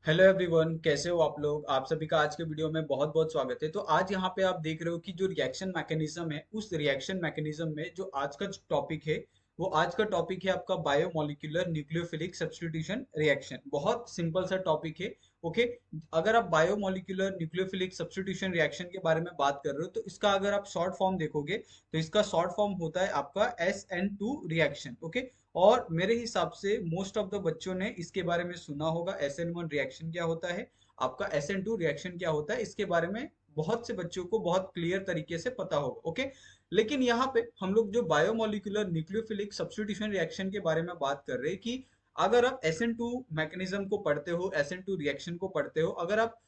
Hello everyone, कैसे हो आप लोग। आप सभी का आज के वीडियो में बहुत बहुत स्वागत है। तो आज यहाँ पे आप देख रहे हो कि जो रिएक्शन मैकेनिज्म है, उस रिएक्शन मैकेनिज्म में जो आज का टॉपिक है, वो आज का टॉपिक है आपका बायोमोलिकुलर न्यूक्लियोफिलिक सब्स्टिट्यूशन रिएक्शन। बहुत सिंपल सा टॉपिक है। ओके। अगर आप बायोमोलिकुलर न्यूक्लियोफिलिक सब्स्टिट्यूशन रिएक्शन के बारे में बात कर रहे हो, तो इसका अगर आप शॉर्ट फॉर्म देखोगे तो इसका शॉर्ट फॉर्म होता है आपका SN2 रिएक्शन। ओके। और मेरे हिसाब से मोस्ट ऑफ द बच्चों ने इसके बारे में सुना होगा, SN1 रिएक्शन क्या होता है, आपका SN2 रिएक्शन क्या होता है, इसके बारे में बहुत से बच्चों को बहुत क्लियर तरीके से पता होगा। ओके। लेकिन यहाँ पे हम लोग जो बायोमोलिकुलर न्यूक्लियोफिलिक सब्स्टिट्यूशन रिएक्शन के बारे में बात कर रहे हैं कि अगर आप SN2 मैकेनिज्म को पढ़ते हो, SN2 रिएक्शन को पढ़ते हो, अगर आप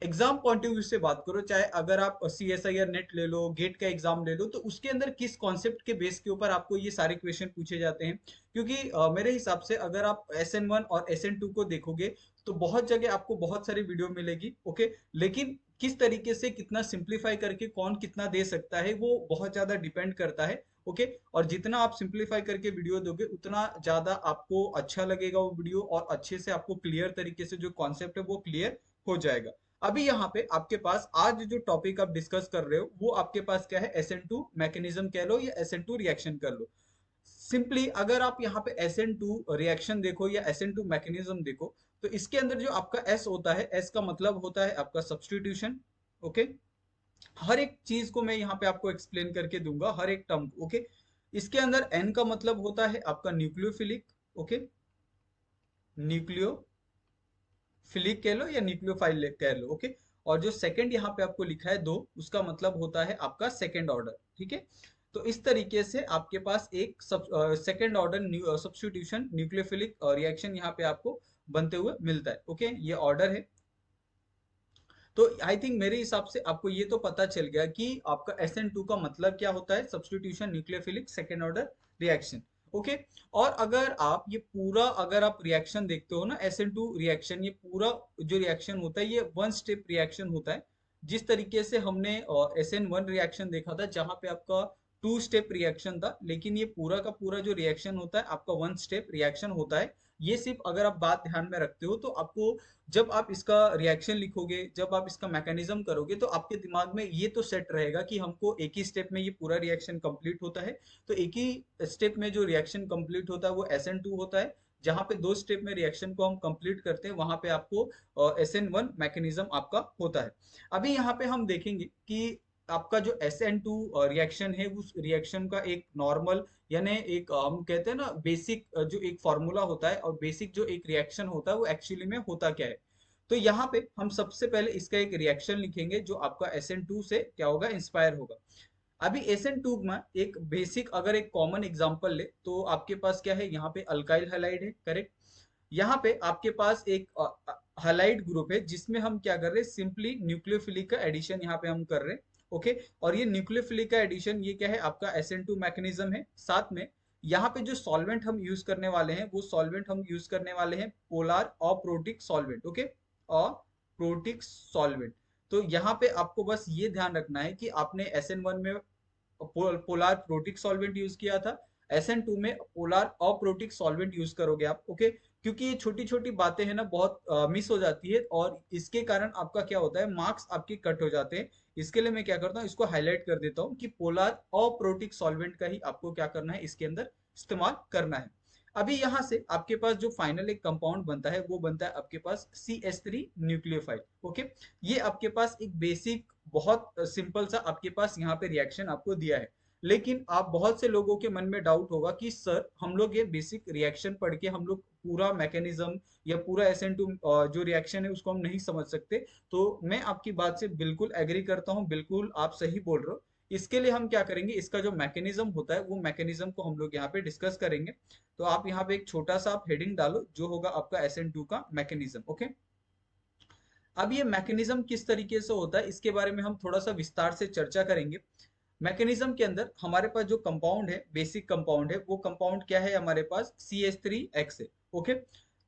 एग्जाम पॉइंट ऑफ व्यू से बात करो, चाहे अगर आप CSIR नेट ले लो, गेट का एग्जाम ले लो, तो उसके अंदर किस कॉन्सेप्ट के बेस के ऊपर आपको ये सारे क्वेश्चन पूछे जाते हैं। क्योंकि मेरे हिसाब से अगर आप SN1 और SN2 को देखोगे तो बहुत जगह आपको बहुत सारी वीडियो मिलेगी। ओके। लेकिन किस तरीके से कितना सिंप्लीफाई करके कौन कितना दे सकता है, वो बहुत ज्यादा डिपेंड करता है। ओके। और जितना आप सिंप्लीफाई करके वीडियो दोगे उतना ज्यादा आपको अच्छा लगेगा वो वीडियो, और अच्छे से आपको क्लियर तरीके से जो कॉन्सेप्ट है वो क्लियर हो जाएगा। अभी यहाँ पे आपके पास आज जो टॉपिक आप डिस्कस कर रहे हो, वो आपके पास क्या है, SN2 मैकेनिज्म कह लो या SN2 रिएक्शन कर लो। सिंपली अगर आप यहाँ पे SN2 रिएक्शन देखो या SN2 मैकेनिज्म देखो, तो इसके अंदर जो आपका S होता है, S का मतलब होता है आपका सब्स्टिट्यूशन। ओके। हर एक चीज को मैं यहाँ पे आपको एक्सप्लेन करके दूंगा, हर एक टर्म। ओके। इसके अंदर N का मतलब होता है आपका न्यूक्लियोफिलिक। ओके। न्यूक्लियो फिलिक कह लो या न्यूक्लियोफाइल कह लो। ओके। और जो सेकंड यहाँ पे आपको लिखा है दो, उसका मतलब होता है आपका सेकंड ऑर्डर। ठीक है। तो इस तरीके से आपके पास एक second order substitution nucleophilic reaction यहाँ पे आपको बनते हुए मिलता है। ओके। ये ऑर्डर है। तो आई थिंक मेरे हिसाब से आपको ये तो पता चल गया कि आपका SN2 का मतलब क्या होता है, substitution nucleophilic second order reaction. Okay. और अगर आप ये पूरा अगर आप रिएक्शन देखते हो ना, SN2 रिएक्शन, ये पूरा जो रिएक्शन होता है ये वन स्टेप रिएक्शन होता है। जिस तरीके से हमने SN1 रिएक्शन देखा था जहां पे आपका टू स्टेप रिएक्शन था, लेकिन ये पूरा का पूरा जो रिएक्शन होता है आपका वन स्टेप रिएक्शन होता है। ये सिर्फ अगर आप बात ध्यान में रखते हो तो आपको, जब आप इसका रिएक्शन लिखोगे, जब आप इसका मैकेनिज्म करोगे, तो आपके दिमाग में ये तो सेट रहेगा कि हमको एक ही स्टेप में ये पूरा रिएक्शन कंप्लीट होता है। तो एक ही स्टेप में जो रिएक्शन कंप्लीट होता है वो SN2 होता है। जहां पे दो स्टेप में रिएक्शन को हम कंप्लीट करते हैं वहां पे आपको SN1 मैकेनिज्म आपका होता है। अभी यहाँ पे हम देखेंगे कि आपका जो SN2 रिएक्शन है, उस रिएक्शन का एक नॉर्मल, यानी एक हम कहते हैं ना बेसिक जो एक फॉर्मूला होता है, और बेसिक जो एक रिएक्शन होता है वो एक्चुअली में होता क्या है। तो यहाँ पे हम सबसे पहले इसका एक रिएक्शन लिखेंगे जो आपका SN2 से क्या होगा, इंस्पायर होगा। अभी SN2 में एक बेसिक अगर एक कॉमन एग्जांपल ले तो आपके पास क्या है, यहाँ पे अल्काइल हैलाइड है, करेक्ट। यहाँ पे आपके पास एक हैलाइड ग्रुप है जिसमें हम क्या कर रहे हैं, सिंपली न्यूक्लियोफिलिक का एडिशन यहाँ पे हम कर रहे हैं। ओके। और ये न्यूक्लियोफिलिक का एडिशन ये क्या है, आपका SN2 मैकेनिज्म है। साथ में यहाँ पे जो सॉल्वेंट हम यूज करने वाले हैं, वो सॉल्वेंट हम यूज करने वाले हैं polar aprotic solvent. Okay. Aprotic solvent. तो यहाँ पे आपको बस ये ध्यान रखना है कि आपने SN1 में पोलार प्रोटिक सॉल्वेंट यूज किया था, SN2 में पोलार अप्रोटिक सॉल्वेंट यूज करोगे आप। ओके। क्योंकि ये छोटी छोटी बातें हैं ना, बहुत मिस हो जाती है, और इसके कारण आपका क्या होता है, मार्क्स आपके कट हो जाते हैं। इसके लिए मैं क्या करता हूँ, इसको हाईलाइट कर देता हूँ कि पोलार अप्रोटिक सॉल्वेंट का ही आपको क्या करना है, इसके अंदर इस्तेमाल करना है। अभी यहाँ से आपके पास जो फाइनल एक कंपाउंड बनता है वो बनता है आपके पास CH3 न्यूक्लियोफाइल। ओके। ये आपके पास एक बेसिक बहुत सिंपल सा आपके पास यहाँ पे रिएक्शन आपको दिया है। लेकिन आप बहुत से लोगों के मन में डाउट होगा कि सर हम लोग ये बेसिक रिएक्शन पढ़ के हम लोग पूरा मैकेनिज्म या पूरा SN2 जो रिएक्शन है उसको हम नहीं समझ सकते। तो मैं आपकी बात से बिल्कुल एग्री करता हूँ, बिल्कुल आप सही बोल रहे हो। इसके लिए हम क्या करेंगे, इसका जो मैकेनिज्म होता है वो मैकेनिज्म को हम लोग यहाँ पे डिस्कस करेंगे। तो आप यहाँ पे एक छोटा सा आप हेडिंग डालो जो होगा आपका SN2 का मैकेनिज्म। ओके। अब ये मैकेनिज्म किस तरीके से होता है इसके बारे में हम थोड़ा सा विस्तार से चर्चा करेंगे। मैकेनिज्म के अंदर हमारे पास जो कंपाउंड है, बेसिक कंपाउंड है, वो कंपाउंड क्या है, हमारे पास CH3X है। ओके।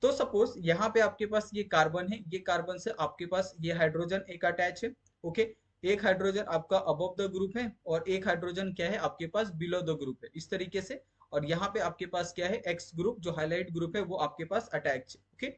तो सपोज यहाँ पे आपके पास ये कार्बन है, ये कार्बन से आपके पास ये हाइड्रोजन एक अटैच है। ओके। एक हाइड्रोजन आपका अबव द ग्रुप है और एक हाइड्रोजन क्या है आपके पास बिलो द ग्रुप है, इस तरीके से। और यहाँ पे आपके पास क्या है, एक्स ग्रुप जो हाईलाइट ग्रुप है वो आपके पास अटैच है। ओके।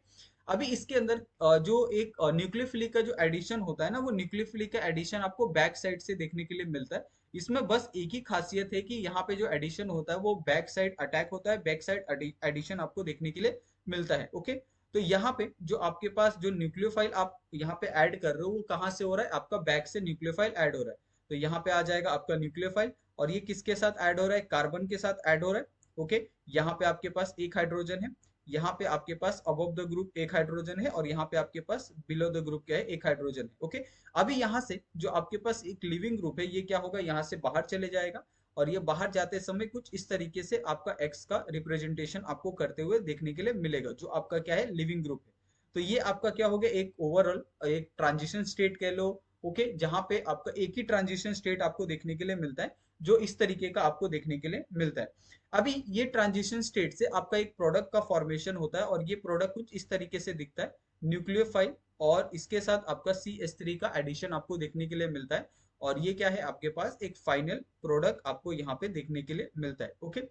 अभी इसके अंदर जो एक न्यूक्लियोफिलिक का जो एडिशन होता है ना, वो न्यूक्लियोफिलिक का एडिशन आपको बैक साइड से देखने के लिए मिलता है। इसमें बस एक ही खासियत है कि यहाँ पे जो एडिशन होता है वो बैक साइड अटैक होता है, बैक साइड एडिशन आपको देखने के लिए मिलता है। ओके, तो यहाँ पे जो आपके पास जो न्यूक्लियोफाइल आप यहाँ पे ऐड कर रहे हो वो कहाँ से हो रहा है, आपका बैक से न्यूक्लियोफाइल ऐड हो रहा है। तो यहाँ पे आ जाएगा आपका न्यूक्लियोफाइल, और ये किसके साथ ऐड हो रहा है, कार्बन के साथ ऐड हो रहा है। ओके, यहाँ पे आपके पास एक हाइड्रोजन है, यहाँ पे आपके पास अबव द ग्रुप एक हाइड्रोजन है, और यहाँ पे आपके पास बिलो द ग्रुप क्या है, एक हाइड्रोजन है। ओके, अभी यहाँ से जो आपके पास एक लिविंग ग्रुप है ये क्या होगा, यहाँ से बाहर चले जाएगा, और ये बाहर जाते समय कुछ इस तरीके से आपका एक्स का रिप्रेजेंटेशन आपको करते हुए देखने के लिए मिलेगा, जो आपका क्या है, लिविंग ग्रुप है। तो ये आपका क्या हो गया, एक ओवरऑल एक ट्रांजिशन स्टेट कह लो। ओके, जहां पे आपका एक ही ट्रांजिशन स्टेट आपको देखने के लिए मिलता है, जो इस तरीके का आपको देखने के लिए मिलता है। अभी ये ट्रांजिशन स्टेट से आपका एक प्रोडक्ट का फॉर्मेशन होता है, और ये प्रोडक्ट कुछ इस तरीके से दिखता है, न्यूक्लियोफाइल और इसके साथ आपका CH3 का एडिशन आपको देखने के लिए मिलता है, और ये क्या है, आपके पास एक फाइनल प्रोडक्ट आपको यहाँ पे देखने के लिए मिलता है। ओके,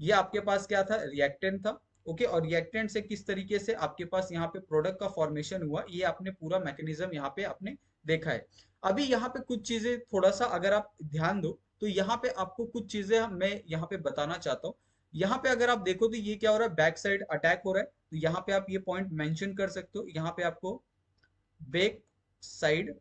ये आपके पास क्या था, रिएक्टेंट था। ओके, और रिएक्टेंट से किस तरीके से आपके पास यहाँ पे प्रोडक्ट का फॉर्मेशन हुआ, ये आपने पूरा मैकेनिज्म यहाँ पे आपने देखा है। अभी यहाँ पे कुछ चीजें थोड़ा सा अगर आप ध्यान दो, तो यहाँ पे आपको कुछ चीजें मैं यहाँ पे बताना चाहता हूँ। यहाँ पे अगर आप देखो तो ये क्या हो रहा है, बैक साइड अटैक हो रहा है, तो यहाँ पे आप ये पॉइंट मेंशन कर सकते हो। यहाँ पे आपको बैक साइड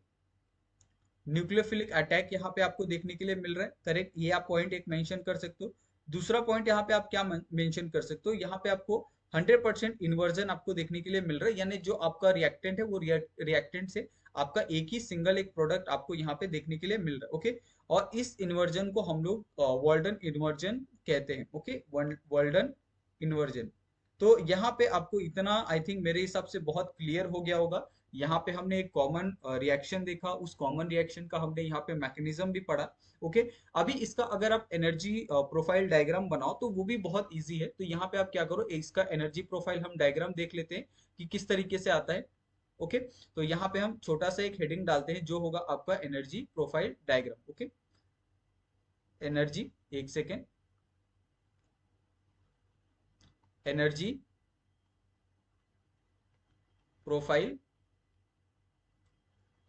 न्यूक्लियोफिलिक अटैक यहाँ पे आपको देखने के लिए मिल रहा है, करेक्ट, ये आप पॉइंट एक मेंशन कर सकते हो। दूसरा पॉइंट यहाँ पे आप क्या मेंशन कर सकते हो, यहाँ पे आपको 100% इन्वर्जन आपको देखने के लिए मिल रहा है, यानी जो आपका रिएक्टेंट है वो रिएक्टेंट से आपका एक ही सिंगल एक प्रोडक्ट आपको यहाँ पे देखने के लिए मिल रहा है। ओके, और इस इन्वर्जन को हम लोग वर्ल्डन इन्वर्जन कहते हैं। Okay, Walden inversion. तो यहाँ पे आपको इतना आई थिंक मेरे हिसाब से बहुत क्लियर हो गया होगा। यहाँ पे हमने एक कॉमन रिएक्शन देखा, उस कॉमन रिएक्शन का हमने यहाँ पे मैकेनिज्म भी पढ़ा। ओके, अभी इसका अगर आप एनर्जी प्रोफाइल डायग्राम बनाओ तो वो भी बहुत इजी है। तो यहाँ पे आप क्या करो, इसका एनर्जी प्रोफाइल हम डायग्राम देख लेते हैं कि किस तरीके से आता है। ओके, तो यहाँ पे हम छोटा सा एक हेडिंग डालते हैं जो होगा आपका energy profile diagram. Okay, energy, एक सेकेंड, एनर्जी प्रोफाइल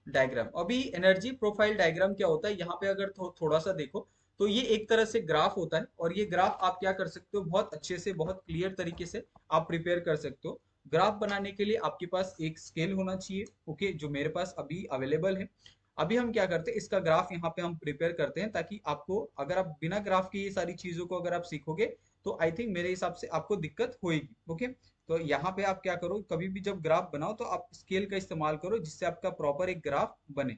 डायग्राम। अभी एनर्जी प्रोफाइल डायग्राम क्या होता है, यहाँ पे अगर थोड़ा सा देखो तो ये एक तरह से ग्राफ होता है, और ये ग्राफ आप क्या कर सकते हो, बहुत अच्छे से बहुत क्लियर तरीके से आप प्रिपेयर कर सकते हो। ग्राफ बनाने के लिए आपके पास एक स्केल होना चाहिए। ओके, जो मेरे पास अभी अवेलेबल है। अभी हम क्या करते हैं, इसका ग्राफ यहाँ पे हम प्रिपेयर करते हैं, ताकि आपको अगर आप बिना ग्राफ के ये सारी चीजों को अगर आप सीखोगे तो आई थिंक मेरे हिसाब से आपको दिक्कत होगी। ओके, तो यहाँ पे आप क्या करो, कभी भी जब ग्राफ बनाओ तो आप स्केल का इस्तेमाल करो, जिससे आपका प्रॉपर एक ग्राफ बने।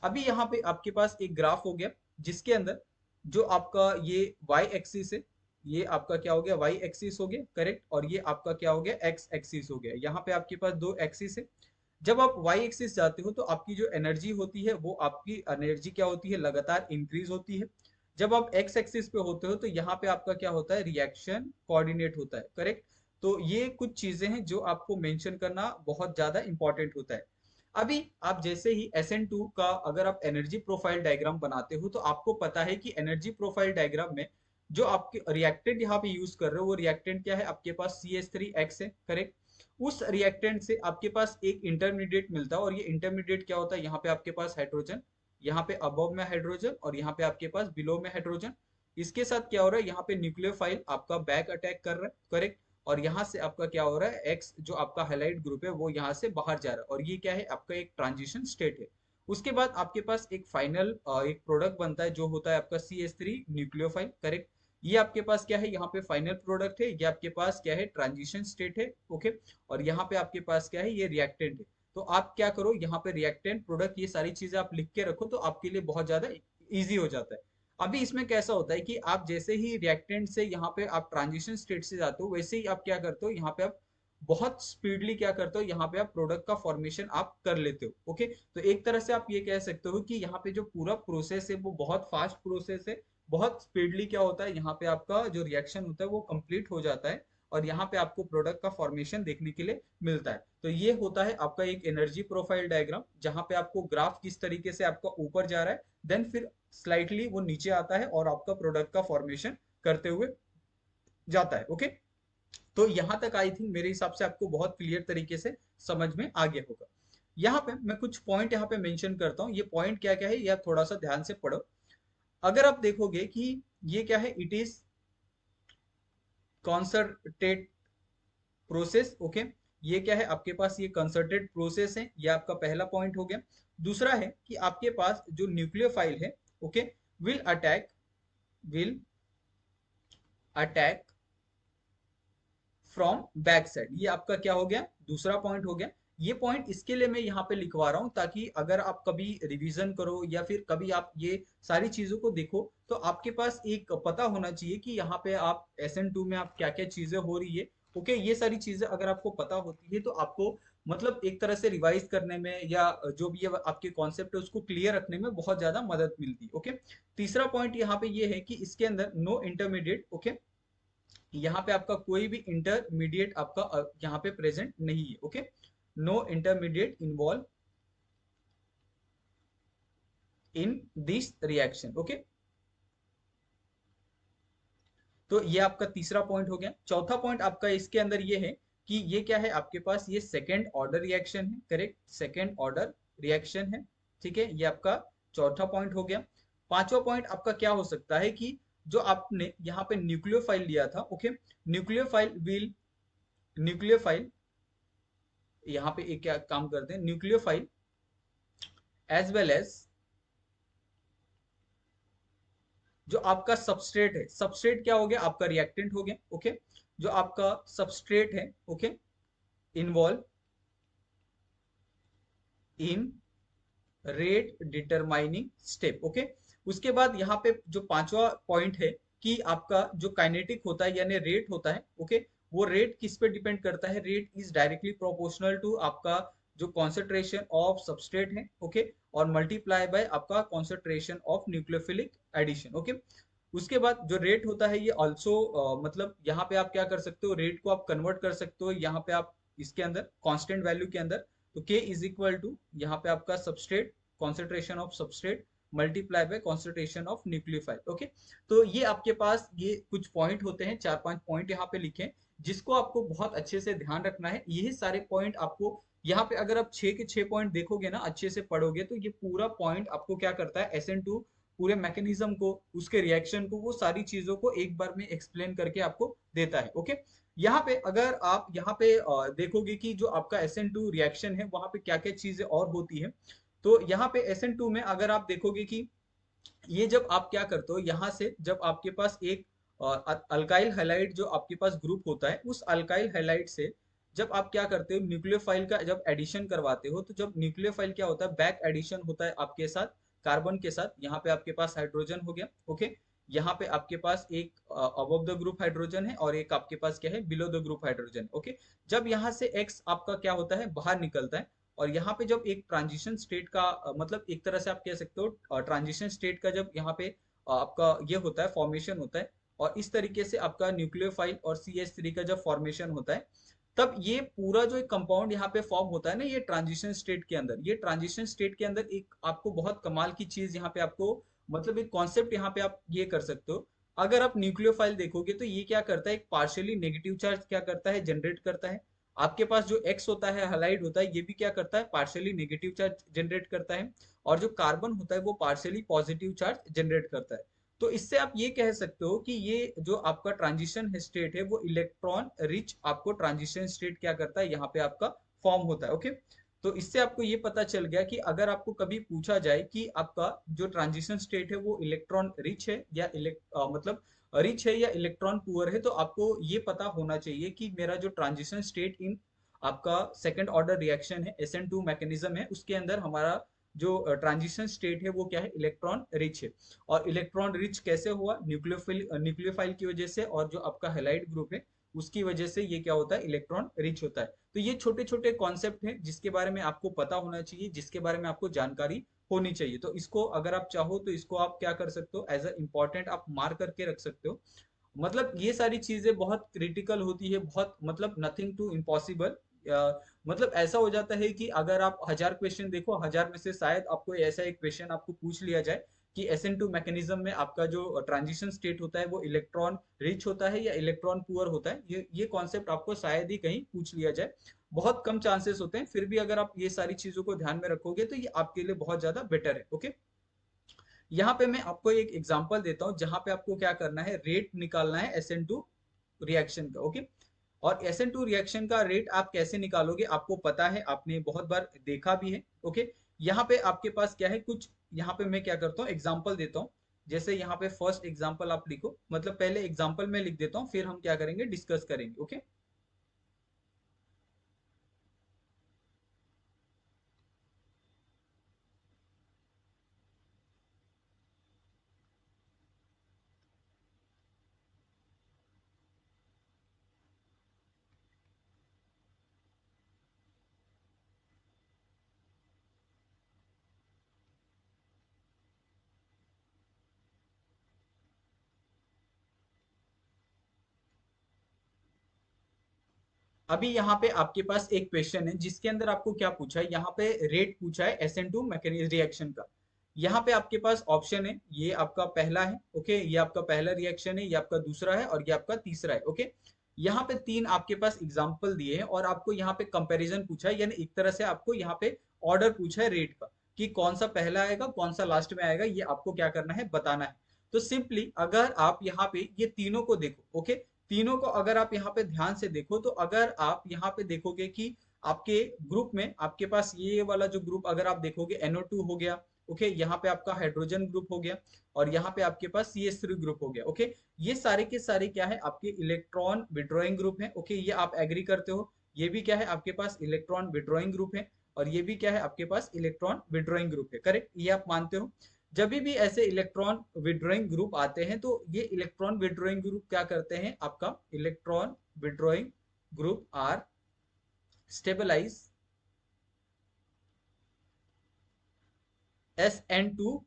अभी यहाँ पे आपके पास एक ग्राफ हो गया, जिसके अंदर जो आपका ये वाई एक्सिस है, ये आपका क्या हो गया, वाई एक्सिस हो गया, करेक्ट, और ये आपका क्या हो गया, एक्स एक्सिस हो गया। यहाँ पे आपके पास दो एक्सिस है। जब आप वाई एक्सिस जाते हो तो आपकी जो एनर्जी होती है, वो आपकी एनर्जी क्या होती है, लगातार इंक्रीज होती है। जब आप एक्स एक्सिस पे होते हो तो यहाँ पे आपका क्या होता है, रिएक्शन कोऑर्डिनेट होता है, करेक्ट। तो ये कुछ चीजें हैं जो आपको मेंशन करना बहुत ज्यादा इंपॉर्टेंट होता है। अभी आप जैसे ही SN2 का अगर आप एनर्जी प्रोफाइल डायग्राम बनाते हो तो आपको पता है कि एनर्जी प्रोफाइल डायग्राम में जो आपके रिएक्टेंट यहाँ पे यूज कर रहे हो, वो रिएक्टेंट क्या है, आपके पास CH3X है, करेक्ट। उस रिएक्टेंट से आपके पास एक इंटरमीडिएट मिलता है, और ये इंटरमीडिएट क्या होता है, यहाँ पे आपके पास हाइड्रोजन, यहाँ पे अबव में हाइड्रोजन, और यहाँ पे आपके पास बिलो में हाइड्रोजन। इसके साथ क्या हो रहा है, यहाँ पे न्यूक्लियोफाइल आपका बैक अटैक कर रहा है, करेक्ट। और यहाँ से आपका क्या हो रहा है, एक्स जो आपका हाइलाइट ग्रुप है वो यहाँ से बाहर जा रहा है, और ये क्या है, आपका एक ट्रांजिशन स्टेट है। उसके बाद आपके पास एक फाइनल एक प्रोडक्ट बनता है, जो होता है आपका CH3 न्यूक्लियोफाइल, करेक्ट। ये आपके पास क्या है, यहाँ पे फाइनल प्रोडक्ट है, ये आपके पास क्या है, ट्रांजिशन स्टेट है। ओके, और यहाँ पे आपके पास क्या है, ये रिएक्टेंट है। तो आप क्या करो, यहाँ पे रिएक्टेंट प्रोडक्ट ये सारी चीजें आप लिख के रखो, तो आपके लिए बहुत ज्यादा इजी हो जाता है। अभी इसमें कैसा होता है कि आप जैसे ही रिएक्टेंट से यहाँ पे आप ट्रांजिशन स्टेट से जाते हो, वैसे ही आप क्या करते हो, यहाँ पे आप बहुत स्पीडली क्या करते हो, यहाँ पे आप प्रोडक्ट का फॉर्मेशन आप कर लेते हो। ओके, तो एक तरह से आप ये कह सकते हो कि यहाँ पे जो पूरा प्रोसेस है वो बहुत फास्ट प्रोसेस है। बहुत स्पीडली क्या होता है, यहाँ पे आपका जो रिएक्शन होता है वो कंप्लीट हो जाता है, और यहाँ पे आपको प्रोडक्ट का फॉर्मेशन देखने के लिए मिलता है। तो ये होता है आपका एक एनर्जी प्रोफाइल डायग्राम, जहाँ पे आपको ग्राफ किस तरीके से आपका ऊपर जा रहा है, देन फिर स्लाइटली वो नीचे आता है और आपका प्रोडक्ट का फॉर्मेशन करते हुए जाता है। ओके, तो यहाँ तक आई थिंक मेरे हिसाब से आपको बहुत क्लियर तरीके से समझ में आ गया होगा। यहाँ पे मैं कुछ पॉइंट यहाँ पे मेंशन करता हूँ, ये पॉइंट क्या क्या है ये आप थोड़ा सा ध्यान से पढ़ो। अगर आप देखोगे कि ये क्या है, it is concerted process, okay. ये क्या है आपके पास, ये कंसर्टेड प्रोसेस है, ये आपका पहला पॉइंट हो गया। दूसरा है कि आपके पास जो न्यूक्लियोफाइल है, okay, will attack will attack from back side. ये आपका क्या हो गया, दूसरा पॉइंट हो गया। ये पॉइंट इसके लिए मैं यहाँ पे लिखवा रहा हूँ ताकि अगर आप कभी रिवीजन करो या फिर कभी आप ये सारी चीजों को देखो तो आपके पास एक पता होना चाहिए कि यहाँ पे आप SN2 में आप क्या क्या चीजें हो रही है। ओके, ये सारी चीजें अगर आपको पता होती है तो आपको मतलब एक तरह से रिवाइज करने में या जो भी ये आपके कॉन्सेप्ट है उसको क्लियर रखने में बहुत ज्यादा मदद मिलती है। ओके, तीसरा पॉइंट यहाँ पे ये है कि इसके अंदर नो इंटरमीडिएट, ओके, यहाँ पे आपका कोई भी इंटरमीडिएट आपका यहाँ पे प्रेजेंट नहीं है। Okay, no intermediate involve in this reaction. Okay, तो ये आपका तीसरा पॉइंट हो गया। चौथा पॉइंट आपका इसके अंदर ये है कि ये क्या है आपके पास, ये सेकेंड ऑर्डर रिएक्शन है, करेक्ट, सेकेंड ऑर्डर रिएक्शन है। ठीक है, ये आपका चौथा पॉइंट हो गया। पांचवा पॉइंट आपका क्या हो सकता है कि जो आपने यहाँ पे न्यूक्लियोफाइल लिया था, ओके, न्यूक्लियोफाइल यहाँ पे एक क्या काम करते हैं, न्यूक्लियोफाइल एज वेल एज जो आपका सबस्ट्रेट है, सबस्ट्रेट क्या हो गया आपका, रिएक्टेंट हो गया। ओके, जो आपका सबस्ट्रेट है, okay, involve in rate determining step. Okay, उसके बाद यहाँ पे जो पांचवा पॉइंट है कि आपका जो काइनेटिक होता है यानी रेट होता है, ओके, वो रेट किस पे डिपेंड करता है, rate is directly proportional to आपका जो कॉन्सेंट्रेशन ऑफ सबस्ट्रेट है, ओके, और मल्टीप्लाई बाय आपका concentration of nucleophilic addition. Okay, उसके बाद जो रेट होता है ये ऑल्सो मतलब यहाँ पे आप क्या कर सकते हो, रेट को आप कन्वर्ट कर सकते हो यहाँ पे आप इसके अंदर कांस्टेंट वैल्यू के अंदर। तो K इज इक्वल टू यहाँ पे आपका substrate concentration of substrate multiply by concentration of nucleophile. Okay, तो ये आपके पास ये कुछ पॉइंट होते हैं, चार पांच पॉइंट यहाँ पे लिखे हैं, जिसको आपको बहुत अच्छे से ध्यान रखना है। यही सारे पॉइंट आपको यहाँ पे अगर आप 6 के 6 पॉइंट देखोगे ना, अच्छे से पढ़ोगे तो ये पूरा पॉइंट आपको क्या करता है, SN2 पूरे मैकेनिज्म को, उसके रिएक्शन को, वो सारी चीजों को एक बार में एक्सप्लेन करके आपको देता है। ओके, यहाँ पे अगर आप यहाँ पे देखोगे कि जो आपका SN2 रिएक्शन है वहां पे क्या क्या चीजें और होती है, तो यहाँ पे SN2 में अगर आप देखोगे कि ये जब आप क्या करते हो, यहाँ से जब आपके पास एक अल्काइल हैलाइड जो आपके पास ग्रुप होता है, उस अल्काइल हैलाइड से जब आप क्या करते हो, न्यूक्लियोफाइल का जब एडिशन करवाते हो, तो जब न्यूक्लियोफाइल क्या होता है, बैक एडिशन होता है आपके साथ कार्बन के साथ। यहाँ पे आपके पास हाइड्रोजन हो गया, ओके, यहाँ पे आपके पास एक अबव द ग्रुप हाइड्रोजन है और एक आपके पास क्या है, below the group hydrogen. Okay, जब यहाँ से एक्स आपका क्या होता है, बाहर निकलता है, और यहाँ पे जब एक ट्रांजिशन स्टेट का मतलब एक तरह से आप कह सकते हो ट्रांजिशन स्टेट का जब यहाँ पे आपका ये होता है, फॉर्मेशन होता है, और इस तरीके से आपका न्यूक्लियोफाइल और CH3 का जब फॉर्मेशन होता है, तब ये पूरा जो एक कंपाउंड यहाँ पे फॉर्म होता है ना, ये ट्रांजिशन स्टेट के अंदर, ये ट्रांजिशन स्टेट के अंदर एक आपको बहुत कमाल की चीज यहाँ पे आपको मतलब एक कॉन्सेप्ट यहाँ पे आप ये कर सकते हो। अगर आप न्यूक्लियोफाइल देखोगे तो ये क्या करता है, एक पार्शियली नेगेटिव चार्ज क्या करता है, जनरेट करता है। आपके पास जो एक्स होता है, हैलाइड होता है, ये भी क्या करता है, पार्शियली नेगेटिव चार्ज जनरेट करता है। और जो कार्बन होता है वो पार्शियली पॉजिटिव चार्ज जनरेट करता है। तो इससे आप ये कह सकते हो कि ये जो आपका ट्रांजिशन स्टेट है वो इलेक्ट्रॉन रिच आपको ट्रांजिशन स्टेट क्या करता है, यहाँ पे आपका फॉर्म होता है। ओके, तो इससे आपको ये पता चल गया कि अगर आपको कभी पूछा जाए कि आपका जो ट्रांजिशन स्टेट है वो इलेक्ट्रॉन रिच है या मतलब रिच है या इलेक्ट्रॉन पुअर है, तो आपको ये पता होना चाहिए कि मेरा जो ट्रांजिशन स्टेट इन आपका सेकेंड ऑर्डर रिएक्शन है, SN2 मैकेनिज्म है, उसके अंदर हमारा जो ट्रांजिशन स्टेट है वो क्या है, इलेक्ट्रॉन रिच है। और इलेक्ट्रॉन रिच कैसे हुआ, न्यूक्लियोफाइल की वजह से, और जो आपका हेलाइड ग्रुप है उसकी वजह से ये क्या होता है, इलेक्ट्रॉन रिच होता है। तो ये छोटे छोटे कॉन्सेप्ट हैं जिसके बारे में आपको पता होना चाहिए, जिसके बारे में आपको जानकारी होनी चाहिए। तो इसको अगर आप चाहो तो इसको आप क्या कर सकते हो, एज अ इम्पोर्टेंट आप मार्क करके रख सकते हो। मतलब ये सारी चीजें बहुत क्रिटिकल होती है, बहुत मतलब नथिंग टू इम्पॉसिबल। मतलब ऐसा हो जाता है कि अगर आप 1000 क्वेश्चन देखो, 1000 में से शायद आपको ऐसा एक क्वेश्चन आपको पूछ लिया जाए कि SN2 मैकेनिज्म में आपका जो ट्रांजिशन स्टेट होता है वो इलेक्ट्रॉन रिच होता है या इलेक्ट्रॉन पुअर होता है, ये कॉन्सेप्ट आपको शायद ही कहीं पूछ लिया जाए। बहुत कम चांसेस होते हैं, फिर भी अगर आप ये सारी चीजों को ध्यान में रखोगे तो ये आपके लिए बहुत ज्यादा बेटर है। ओके, यहाँ पे मैं आपको एक एग्जांपल देता हूँ जहां पे आपको क्या करना है, रेट निकालना है SN2 रिएक्शन का। ओके, और SN2 रिएक्शन का रेट आप कैसे निकालोगे, आपको पता है, आपने बहुत बार देखा भी है। ओके, यहाँ पे आपके पास क्या है, कुछ यहाँ पे मैं क्या करता हूँ, एग्जांपल देता हूँ। जैसे यहाँ पे फर्स्ट एग्जांपल आप लिखो, मतलब पहले एग्जांपल में लिख देता हूँ, फिर हम क्या करेंगे, डिस्कस करेंगे। ओके, अभी यहाँ पे आपके पास एक क्वेश्चन है जिसके अंदर आपको क्या पूछा है, यहाँ पे रेट पूछा है SN2 मैकेनिज्म रिएक्शन का। यहाँ पे आपके पास ऑप्शन है, ये आपका पहला है। ओके, ये आपका पहला रिएक्शन है, ये आपका दूसरा है और ये आपका तीसरा है। ओके, यहाँ पे तीन आपके पास एग्जाम्पल दिए हैं और आपको यहाँ पे कंपैरिजन पूछा है, यानी एक तरह से आपको यहाँ पे ऑर्डर पूछा है रेट का, कि कौन सा पहला आएगा कौन सा लास्ट में आएगा, ये आपको क्या करना है, बताना है। तो सिंपली अगर आप यहाँ पे ये तीनों को देखो, ओके, तीनों को अगर आप यहाँ पे ध्यान से देखो तो अगर आप यहाँ पे देखोगे कि आपके ग्रुप में आपके पास ये वाला जो ग्रुप अगर आप देखोगे, NO2 हो गया। ओके, यहाँ पे आपका हाइड्रोजन ग्रुप हो गया और यहाँ पे आपके पास CH3 ग्रुप हो गया। ओके, ये सारे के सारे क्या है, आपके इलेक्ट्रॉन विड्रॉइंग ग्रुप है। ओके, ये आप एग्री करते हो, ये भी क्या है आपके पास इलेक्ट्रॉन विड्रॉइंग ग्रुप है और ये भी क्या है आपके पास इलेक्ट्रॉन विड्रॉइंग ग्रुप है। करेक्ट, ये आप मानते हो। जब भी ऐसे इलेक्ट्रॉन विड्रॉइंग ग्रुप आते हैं तो ये इलेक्ट्रॉन विड्रॉइंग ग्रुप क्या करते हैं, आपका electron withdrawing group are stabilize SN2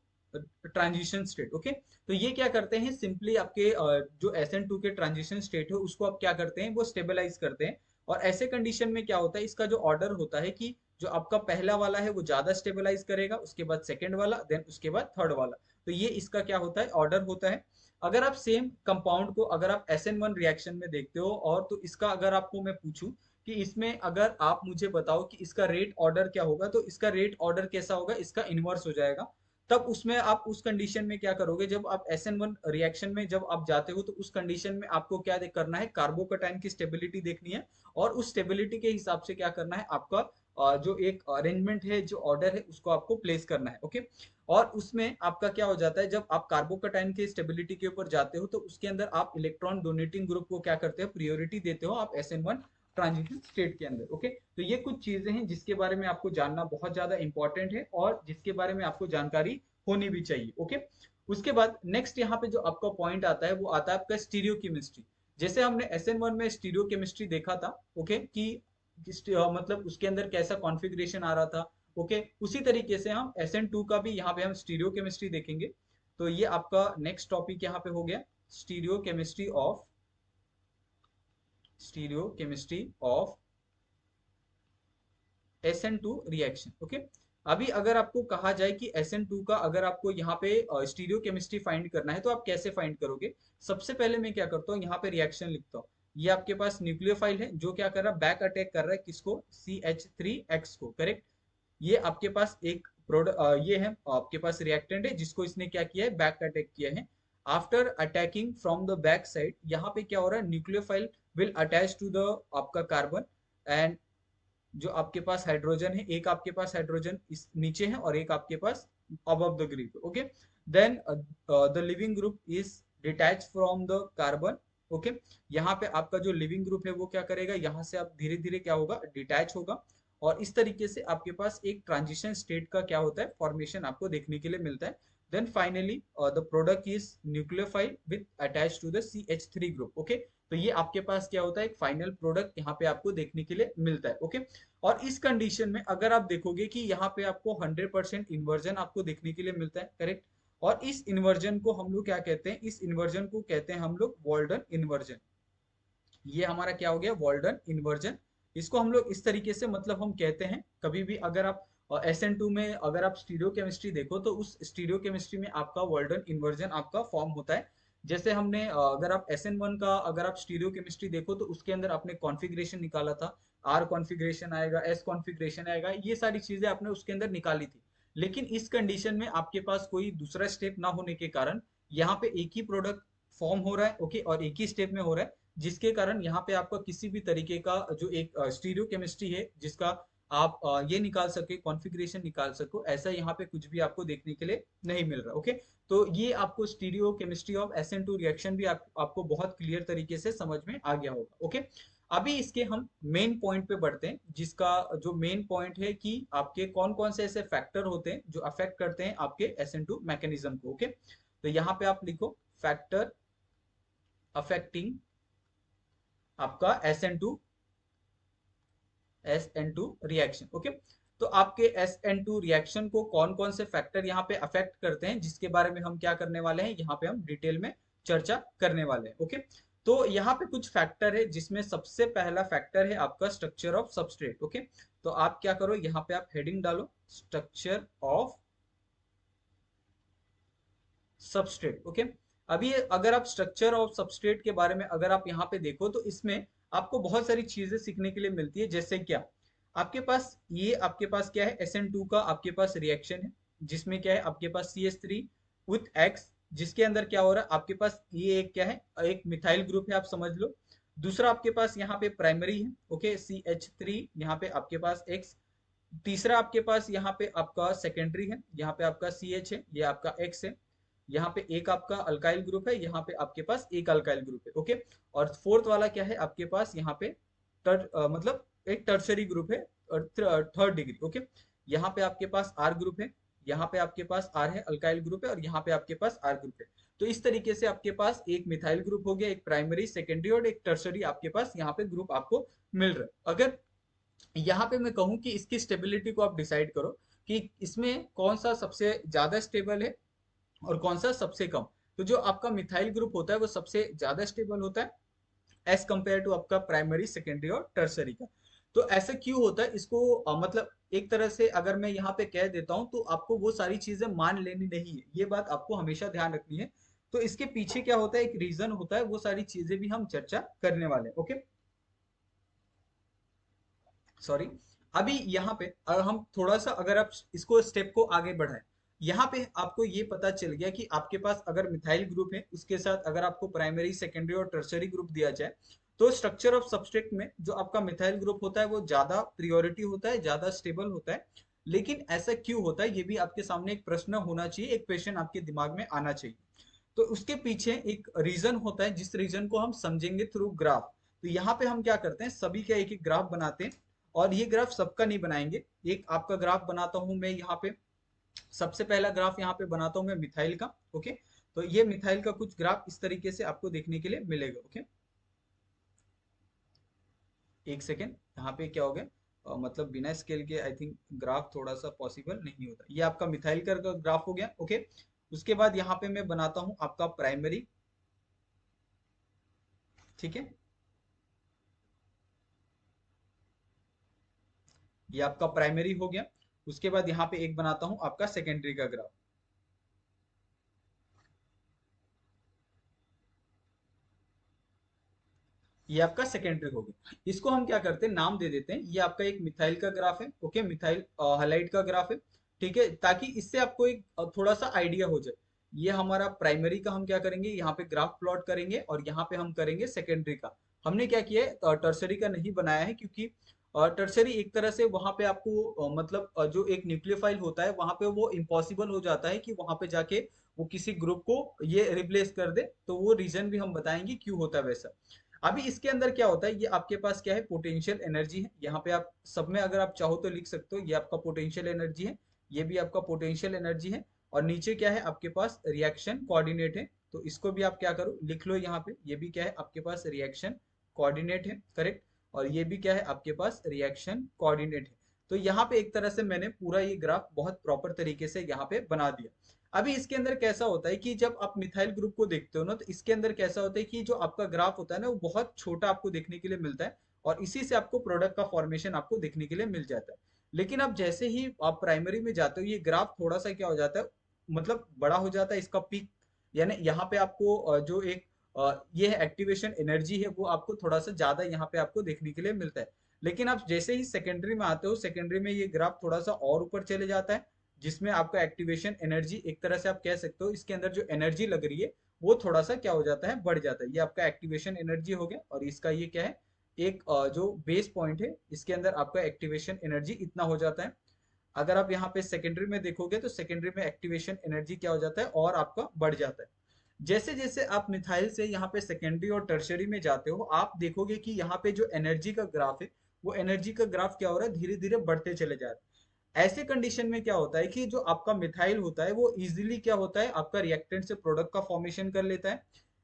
transition state. Okay, तो ये क्या करते हैं, सिंपली आपके जो SN2 के ट्रांजिशन स्टेट है उसको आप क्या करते हैं, वो स्टेबलाइज करते हैं। और ऐसे कंडीशन में क्या होता है, इसका जो ऑर्डर होता है कि जो आपका पहला वाला है वो ज्यादा स्टेबलाइज करेगा, उसके बाद सेकेंड वाला, देन उसके बाद थर्ड वाला। तो ये इसका क्या होता है, ऑर्डर होता है। अगर आप सेम कंपाउंड को अगर आप SN1 रिएक्शन में देखते हो, और तो इसका अगर आपको मैं पूछूं कि इसमें अगर आप मुझे बताओ कि इसका रेट ऑर्डर क्या होगा, तो इसका रेट ऑर्डर कैसा होगा, इसका इनवर्स हो जाएगा। तब उसमें आप उस कंडीशन में क्या करोगे, जब आप SN1 रिएक्शन में जब आप जाते हो तो उस कंडीशन में आपको क्या करना है, कार्बोकैटायन की स्टेबिलिटी देखनी है और उस स्टेबिलिटी के हिसाब से क्या करना है, आपका जो एक अरेंजमेंट है, जो ऑर्डर है, उसको आपको प्लेस करना है। ओके, और उसमें आपका क्या हो जाता है, जब आप कार्बोकैटायन की स्टेबिलिटी के ऊपर जाते हो तो उसके अंदर आप इलेक्ट्रॉन डोनेटिंग ग्रुप को क्या करते हो, प्रियोरिटी देते हो आप SN1 ट्रांजिशन स्टेट के अंदर। ओके, तो ये कुछ चीजें हैं जिसके बारे में आपको जानना बहुत ज्यादा इंपॉर्टेंट है और जिसके बारे में आपको जानकारी होनी भी चाहिए। ओके, उसके बाद नेक्स्ट यहाँ पे जो आपका पॉइंट आता है वो आता है आपका स्टीरियो केमिस्ट्री। जैसे हमने SN1 में स्टीरियो केमिस्ट्री देखा था, ओके, कि मतलब उसके अंदर कैसा कॉन्फ़िगरेशन आ रहा था। ओके, उसी तरीके से हम SN2 का भी यहाँ पे हम स्टीरियो केमिस्ट्री देखेंगे। तो ये आपका नेक्स्ट टॉपिक यहाँ पे हो गया, stereo chemistry of stereo chemistry of SN2 reaction. Okay, अभी अगर आपको कहा जाए कि SN2 का अगर आपको यहाँ पे स्टीरियो केमिस्ट्री फाइंड करना है तो आप कैसे फाइंड करोगे, सबसे पहले मैं क्या करता हूँ, यहाँ पे रिएक्शन लिखता हूँ। ये आपके पास न्यूक्लियोफाइल है जो क्या कर रहा है, बैक अटैक कर रहा है किसको, CH3X को। करेक्ट, ये आपके पास एक प्रोडक्ट, ये है आपके पास रिएक्टेंट है जिसको इसने क्या किया है, बैक अटैक किया है। After attacking from the back side, यहाँ पे क्या हो रहा है, nucleophile will attach to the आपका कार्बन, एंड जो आपके पास हाइड्रोजन है, एक आपके पास हाइड्रोजन इस नीचे है और एक आपके पास above the group. Okay, then the leaving group is detach from the carbon. Okay, यहाँ पे आपका जो लिविंग ग्रुप है वो क्या करेगा, यहाँ से आप धीरे धीरे क्या होगा, डिटैच होगा। और इस तरीके से आपके पास एक ट्रांजिशन स्टेट का क्या होता है, फॉर्मेशन आपको देखने के लिए मिलता है। Then finally the product is nucleophile with attach to the CH3 group. Okay, तो ये आपके पास क्या होता है, एक फाइनल प्रोडक्ट यहाँ पे आपको देखने के लिए मिलता है। ओके, और इस कंडीशन में अगर आप देखोगे कि यहाँ पे आपको 100% इन्वर्जन आपको देखने के लिए मिलता है। करेक्ट, और इस इन्वर्जन को हम लोग क्या कहते हैं, इस इन्वर्जन को कहते हैं हम लोग वॉल्डन इन्वर्जन। ये हमारा क्या हो गया, वॉल्डन इन्वर्जन। इसको हम लोग इस तरीके से मतलब हम कहते हैं, कभी भी अगर आप और SN2 में अगर आप स्टीरियो केमिस्ट्री देखो तो उस स्टीरियो केमिस्ट्री में आपका वर्ल्डन इन्वर्जन आपका फॉर्म होता है। जैसे हमने अगर आप SN1 का अगर आप स्टीरियो केमिस्ट्री देखो तो उसके अंदर आपने कॉन्फ़िगरेशन निकाला था, R कॉन्फ़िगरेशन आएगा, S कॉन्फ़िगरेशन आएगा, ये सारी चीजें आपने उसके अंदर निकाली थी। लेकिन इस कंडीशन में आपके पास कोई दूसरा स्टेप ना होने के कारण यहाँ पे एक ही प्रोडक्ट फॉर्म हो रहा है, ओके, और एक ही स्टेप में हो रहा है, जिसके कारण यहाँ पे आपका किसी भी तरीके का जो एक स्टीरियो केमिस्ट्री है जिसका आप ये निकाल सके, कॉन्फ़िगरेशन निकाल सको, ऐसा यहाँ पे कुछ भी आपको देखने के लिए नहीं मिल रहा, ओके। तो ये आपको stereo chemistry of SN2 reaction भी आपको बहुत क्लियर तरीके से समझ में आ गया होगा, ओके। अभी इसके हम मेन पॉइंट पे बढ़ते हैं, जिसका जो मेन पॉइंट है कि आपके कौन कौन से ऐसे फैक्टर होते हैं जो अफेक्ट करते हैं आपके SN2 मैकेनिज्म को, ओके। तो यहाँ पे आप लिखो फैक्टर अफेक्टिंग आपका SN2 रिएक्शन, ओके। तो आपके SN2 रिएक्शन को कौन कौन से फैक्टर यहाँ पे अफेक्ट करते हैं, जिसके बारे में हम क्या करने वाले हैं, यहाँ पे हम डिटेल में चर्चा करने वाले हैं, ओके। तो यहाँ पे कुछ फैक्टर है, जिसमें सबसे पहला फैक्टर है आपका स्ट्रक्चर ऑफ सबस्ट्रेट, ओके। तो आप क्या करो, यहाँ पे आप हेडिंग डालो स्ट्रक्चर ऑफ सबस्ट्रेट, ओके। अभी अगर आप स्ट्रक्चर ऑफ सबस्ट्रेट के बारे में अगर आप यहाँ पे देखो तो इसमें आपको बहुत सारी चीजें सीखने के लिए मिलती है। जैसे क्या, आपके पास क्या है, SN2 का आपके पास रिएक्शन है, जिसमें क्या है आपके पास CH3 विथ X, जिसके अंदर क्या हो रहा है आपके पास, ये एक क्या है, एक मिथाइल ग्रुप है, आप समझ लो। दूसरा आपके पास यहाँ पे प्राइमरी है, ओके, CH3, यहाँ पे आपके पास X। तीसरा आपके पास यहाँ पे आपका सेकेंडरी है, यहाँ पे आपका CH है, ये आपका X है। यहाँ पे एक आपका अल्काइल ग्रुप है, यहाँ पे आपके पास एक अल्काइल ग्रुप है, ओके। और फोर्थ वाला क्या है आपके पास, यहाँ पे मतलब एक टर्शरी ग्रुप है, और थर्ड डिग्री, ओके। यहाँ पे आपके पास आर ग्रुप है, यहाँ पे आपके पास आर है, अल्काइल ग्रुप है, और यहाँ पे आपके पास आर ग्रुप है। तो इस तरीके से आपके पास एक मिथाइल ग्रुप हो गया, एक प्राइमरी, सेकेंडरी और एक टर्शरी आपके पास यहाँ पे ग्रुप आपको मिल रहा है। अगर यहाँ पे मैं कहूँ कि इसकी स्टेबिलिटी को आप डिसाइड करो कि इसमें कौन सा सबसे ज्यादा स्टेबल है और कौन सा सबसे कम। तो जो आपका मिथाइल ग्रुप होता है वो सबसे ज्यादा स्टेबल होता है एज कंपेयर टू आपका प्राइमरी, सेकेंडरी और टर्सरी का। तो ऐसा क्यों होता है इसको मतलब एक तरह से अगर मैं यहाँ पे कह देता हूँ तो आपको वो सारी चीजें मान लेनी नहीं है, ये बात आपको हमेशा ध्यान रखनी है। तो इसके पीछे क्या होता है, एक रीजन होता है, वो सारी चीजें भी हम चर्चा करने वाले हैं, ओके। सॉरी। अभी यहाँ पे अगर हम थोड़ा सा अगर आप इसको स्टेप को आगे बढ़ाएं, यहाँ पे आपको ये पता चल गया कि आपके पास अगर मिथाइल ग्रुप है, उसके साथ अगर आपको प्राइमरी, सेकेंडरी और टर्सरी ग्रुप दिया जाए, तो स्ट्रक्चर ऑफ सबस्ट्रेट में जो आपका मिथाइल ग्रुप होता है वो ज्यादा प्रियोरिटी होता है, ज्यादा स्टेबल होता है। लेकिन ऐसा क्यों होता है, ये भी आपके सामने एक प्रश्न होना चाहिए, एक क्वेश्चन आपके दिमाग में आना चाहिए। तो उसके पीछे एक रीजन होता है, जिस रीजन को हम समझेंगे थ्रू ग्राफ। तो यहाँ पे हम क्या करते हैं, सभी का एक एक ग्राफ बनाते हैं, और ये ग्राफ सबका नहीं बनाएंगे। एक आपका ग्राफ बनाता हूं मैं यहाँ पे, सबसे पहला ग्राफ यहाँ पे बनाता हूं मैं मिथाइल का, ओके। तो ये मिथाइल का कुछ ग्राफ इस तरीके से आपको देखने के लिए मिलेगा, ओके। एक सेकेंड, यहाँ पे क्या हो गया, मतलब बिना स्केल के आई थिंक ग्राफ थोड़ा सा पॉसिबल नहीं होता। ये आपका मिथाइल का ग्राफ हो गया, ओके। उसके बाद यहाँ पे मैं बनाता हूँ आपका प्राइमरी, ठीक है। ये आपका प्राइमरी हो गया। उसके बाद यहाँ पे एक बनाता हूँ आपका सेकेंडरी का ग्राफ, ये आपका सेकेंडरी हो गया। इसको हम क्या करते हैं, नाम दे देते हैं, ये आपका एक मिथाइल का ग्राफ है, ओके, मिथाइल हैलाइड का ग्राफ है, ठीक है, ताकि इससे आपको एक थोड़ा सा आइडिया हो जाए। ये हमारा प्राइमरी का हम क्या करेंगे, यहाँ पे ग्राफ प्लॉट करेंगे, और यहाँ पे हम करेंगे सेकेंडरी का। हमने क्या किया है, टर्सरी का नहीं बनाया है, क्योंकि टर्सरी एक तरह से वहां पे आपको मतलब जो एक न्यूक्लियोफाइल होता है वहां पे वो इम्पॉसिबल हो जाता है कि वहां पे जाके वो किसी ग्रुप को ये रिप्लेस कर दे। तो वो रीजन भी हम बताएंगे क्यों होता है वैसा। अभी इसके अंदर क्या होता है, ये आपके पास क्या है, पोटेंशियल एनर्जी है। यहाँ पे आप सब में अगर आप चाहो तो लिख सकते हो, ये आपका पोटेंशियल एनर्जी है, ये भी आपका पोटेंशियल एनर्जी है। और नीचे क्या है आपके पास, रिएक्शन कोऑर्डिनेट है। तो इसको भी आप क्या करो, लिख लो यहाँ पे, ये भी क्या है आपके पास, रिएक्शन कोऑर्डिनेट है, करेक्ट। और ये भी क्या है आपके पास, रिएक्शन कोऑर्डिनेट है। तो यहाँ पे एक तरह से मैंने पूरा ये ग्राफ बहुत प्रॉपर तरीके से यहाँ पे बना दिया। अभी इसके अंदर कैसा होता है कि जब आप मिथाइल ग्रुप को देखते हो ना, तो इसके अंदर कैसा होता है कि जो आपका ग्राफ होता है ना वो बहुत छोटा आपको देखने के लिए मिलता है, और इसी से आपको प्रोडक्ट का फॉर्मेशन आपको देखने के लिए मिल जाता है। लेकिन अब जैसे ही आप प्राइमरी में जाते हो ये ग्राफ थोड़ा सा क्या हो जाता है, मतलब बड़ा हो जाता है इसका पीक, यानी यहाँ पे आपको जो एक ये है एक्टिवेशन एनर्जी है वो आपको थोड़ा सा ज्यादा यहाँ पे आपको देखने के लिए मिलता है। लेकिन आप जैसे ही सेकेंडरी में आते हो, सेकेंडरी में ये ग्राफ थोड़ा सा और ऊपर चले जाता है, जिसमें आपका एक्टिवेशन एनर्जी एक तरह से आप कह सकते हो इसके अंदर जो एनर्जी लग रही है वो थोड़ा सा क्या हो जाता है, बढ़ जाता है। ये आपका एक्टिवेशन एनर्जी हो गया, और इसका ये क्या है, एक जो बेस पॉइंट है इसके अंदर आपका एक्टिवेशन एनर्जी इतना हो जाता है। अगर आप यहाँ पे सेकेंडरी में देखोगे तो सेकेंडरी में एक्टिवेशन एनर्जी क्या हो जाता है, और आपका बढ़ जाता है। जैसे जैसे आप मिथाइल से यहाँ पे सेकेंडरी और टर्शरी में जाते हो, आप देखोगे कि यहाँ पे जो एनर्जी का ग्राफ है वो एनर्जी का ग्राफ क्या हो रहा है, धीरे धीरे बढ़ते चले जा रहे हैं। ऐसे कंडीशन में क्या होता है कि जो आपका मिथाइल होता है वो इजीली क्या होता है, आपका रिएक्टेंट से प्रोडक्ट का फॉर्मेशन कर लेता है।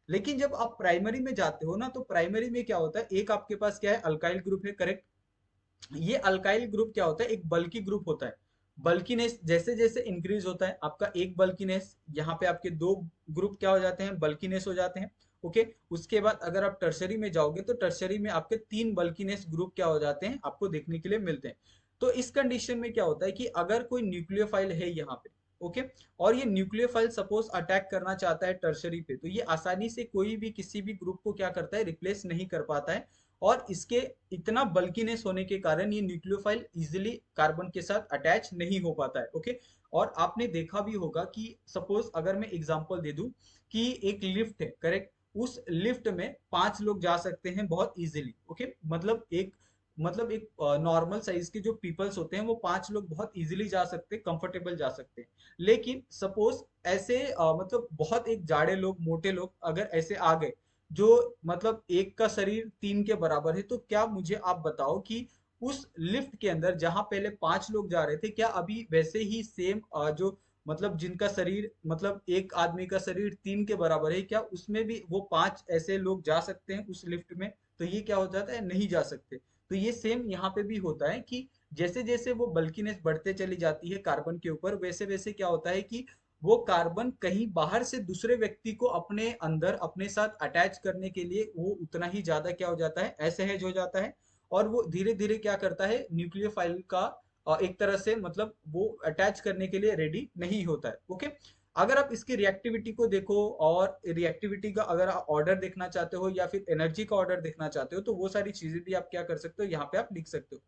लेकिन जब आप प्राइमरी में जाते हो ना, तो प्राइमरी में क्या होता है, एक आपके पास क्या है, अल्काइल ग्रुप है, करेक्ट। ये अल्काइल ग्रुप क्या होता है, एक बल्की ग्रुप होता है। बल्कीनेस जैसे जैसे इंक्रीज होता है आपका एक बल्कीनेस, यहाँ पे आपके दो ग्रुप क्या हो जाते हैं, बल्कीनेस हो जाते हैं। ओके, उसके बाद अगर आप टर्सरी में जाओगे तो टर्सरी में आपके तीन बल्कीनेस ग्रुप क्या हो जाते हैं, आपको देखने के लिए मिलते हैं। तो इस कंडीशन में क्या होता है कि अगर कोई न्यूक्लियोफाइल है यहाँ पे, ओके, और ये न्यूक्लियोफाइल सपोज अटैक करना चाहता है टर्सरी पे, तो ये आसानी से कोई भी किसी भी ग्रुप को क्या करता है, रिप्लेस नहीं कर पाता है। और इसके इतना बल्कीनेस होने के कारण ये न्यूक्लियोफाइल इजिली कार्बन के साथ अटैच नहीं हो पाता है। ओके, और आपने देखा भी होगा कि सपोज अगर मैं एग्जांपल दे दूं कि एक लिफ्ट है, करेक्ट, उस लिफ्ट में 5 लोग जा सकते हैं बहुत इजीली। ओके, मतलब एक नॉर्मल साइज के जो पीपल्स होते हैं वो 5 लोग बहुत इजीली जा सकते हैं, कंफर्टेबल जा सकते हैं। लेकिन सपोज ऐसे मतलब बहुत एक जाड़े लोग, मोटे लोग अगर ऐसे आ गए, जो मतलब एक का शरीर 3 के बराबर है, तो क्या मुझे आप बताओ कि उस लिफ्ट के अंदर जहां पहले 5 लोग जा रहे थे, क्या अभी वैसे ही सेम जो मतलब जिनका शरीर, मतलब एक आदमी का शरीर 3 के बराबर है, क्या उसमें भी वो 5 ऐसे लोग जा सकते हैं उस लिफ्ट में? तो ये क्या हो जाता है, नहीं जा सकते। तो ये सेम यहाँ पे भी होता है कि जैसे जैसे वो बल्कीनेस बढ़ते चली जाती है कार्बन के ऊपर, वैसे वैसे क्या होता है कि वो कार्बन कहीं बाहर से दूसरे व्यक्ति को अपने अंदर अपने साथ अटैच करने के लिए वो उतना ही ज्यादा क्या हो जाता है, असहज हो जाता है। और वो धीरे धीरे क्या करता है, न्यूक्लियोफाइल का एक तरह से मतलब वो अटैच करने के लिए रेडी नहीं होता है। ओके, अगर आप इसकी रिएक्टिविटी को देखो, और रिएक्टिविटी का अगर आप ऑर्डर देखना चाहते हो या फिर एनर्जी का ऑर्डर देखना चाहते हो, तो वो सारी चीजें भी आप क्या कर सकते हो, यहाँ पे आप लिख सकते हो।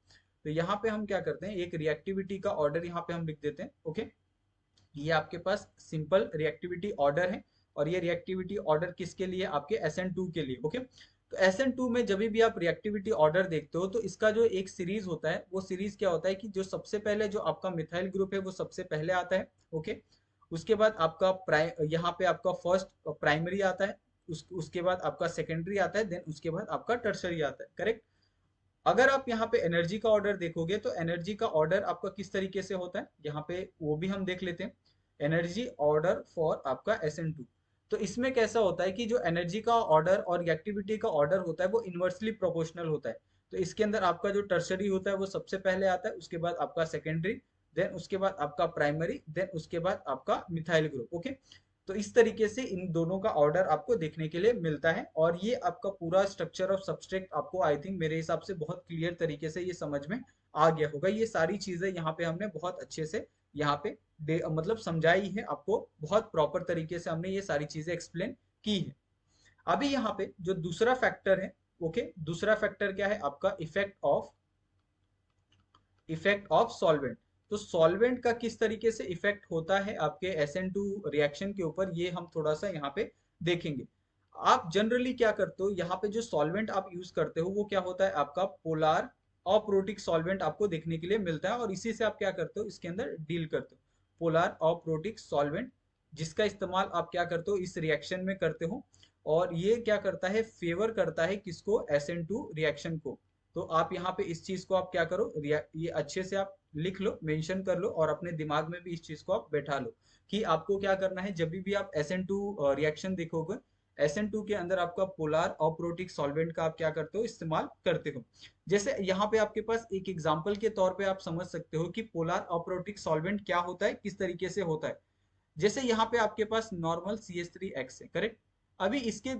तो यहाँ पे हम क्या करते हैं, एक रिएक्टिविटी का ऑर्डर यहाँ पे हम लिख देते हैं। ओके, ये आपके पास सिंपल रिएक्टिविटी ऑर्डर है, और ये रिएक्टिविटी ऑर्डर किसके लिए, आपके SN2 के लिए। ओके, तो SN2 में जब भी आप रिएक्टिविटी ऑर्डर देखते हो तो इसका जो एक सीरीज होता है, वो सीरीज क्या होता है कि जो सबसे पहले जो आपका मिथाइल ग्रुप है वो सबसे पहले आता है। ओके, उसके बाद आपका यहाँ पे आपका फर्स्ट प्राइमरी आता है, उसके बाद आपका सेकेंडरी आता है, देन उसके बाद आपका टर्सरी आता है, करेक्ट। अगर आप यहाँ पे एनर्जी का ऑर्डर देखोगे तो एनर्जी का ऑर्डर आपका किस तरीके से होता है, यहाँ पे वो भी हम देख लेते हैं। एनर्जी ऑर्डर फॉर आपका SN2, तो इसमें कैसा होता है कि जो एनर्जी का ऑर्डर और एक्टिविटी का ऑर्डर होता है वो इन्वर्सली प्रोपोर्शनल होता है। तो इसके अंदर आपका जो टर्शरी होता है वो सबसे पहले आता है, उसके बाद आपका सेकेंडरी, देन उसके बाद आपका प्राइमरी, देन उसके बाद आपका मिथाइल ग्रुप। ओके, तो इस तरीके से इन दोनों का ऑर्डर आपको देखने के लिए मिलता है, और ये आपका पूरा स्ट्रक्चर ऑफ सब्सट्रेट आपको आई थिंक मेरे हिसाब से बहुत क्लियर तरीके से ये समझ में आ गया होगा। ये सारी चीजें यहाँ पे हमने बहुत अच्छे से यहाँ पे मतलब समझाई है आपको, बहुत प्रॉपर तरीके से हमने ये सारी चीजें एक्सप्लेन की है। अभी यहाँ पे जो दूसरा फैक्टर है, ओके, दूसरा फैक्टर क्या है आपका, इफेक्ट ऑफ सॉल्वेंट। तो सॉल्वेंट का किस तरीके से इफेक्ट होता है आपके SN2 रिएक्शन के ऊपर, ये हम थोड़ा सा यहाँ पे देखेंगे। आप जनरली क्या करते हो, यहाँ पे जो सॉल्वेंट आप यूज करते हो वो क्या होता है, आपका पोलार अप्रोटिक सॉल्वेंट आपको देखने के लिए मिलता है, और इसी से आप क्या करते हो, इसके अंदर डील करते हो। पोलार अप्रोटिक सॉल्वेंट, जिसका इस्तेमाल आप क्या करते हो, इस रिएक्शन में करते हो। और ये क्या करता है, फेवर करता है किसको, SN2 रिएक्शन को। तो आप यहाँ पे इस चीज को आप क्या करो, ये अच्छे से आप लिख लो, मेंशन कर लो, और अपने दिमाग में भी इस चीज को आप बैठा लो कि आपको क्या करना है। जब भी आप SN2 रिएक्शन देखोगे, SN2 के अंदर आपका पोलार अप्रोटिक सॉल्वेंट का आप क्या करते हो, इस्तेमाल करते हो। जैसे यहाँ पे आपके पास एक एग्जांपल के तौर पे आप समझ सकते हो कि पोलार अप्रोटिक सॉल्वेंट क्या होता है, किस तरीके से होता है। जैसे यहाँ पे आपके पास नॉर्मल CH3X है, करेक्ट। अभी इसके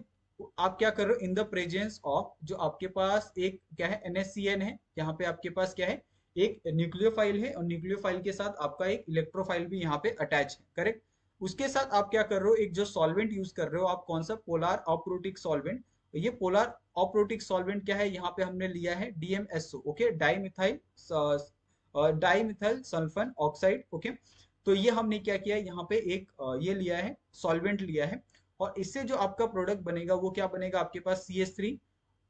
आप क्या कर रहे हो, इन द प्रेजेंस ऑफ जो आपके पास एक क्या है, NaCN है, यहाँ पे आपके पास क्या है, एक न्यूक्लियोफाइल है और न्यूक्लियोफाइल के साथ आपका एक इलेक्ट्रोफाइल भी यहाँ पे अटैच है, करेक्ट। उसके साथ आप क्या कर रहे हो, एक जो सॉल्वेंट यूज कर रहे हो आप, कौन सा, पोलर अप्रोटिक सॉल्वेंट। ये पोलर अप्रोटिक सॉल्वेंट क्या है, यहाँ पे हमने लिया है DMSO, okay, dimethyl sulphoxide, okay. तो ये हमने क्या किया है, यहाँ पे एक ये लिया है, सॉल्वेंट लिया है। और इससे जो आपका प्रोडक्ट बनेगा वो क्या बनेगा, आपके पास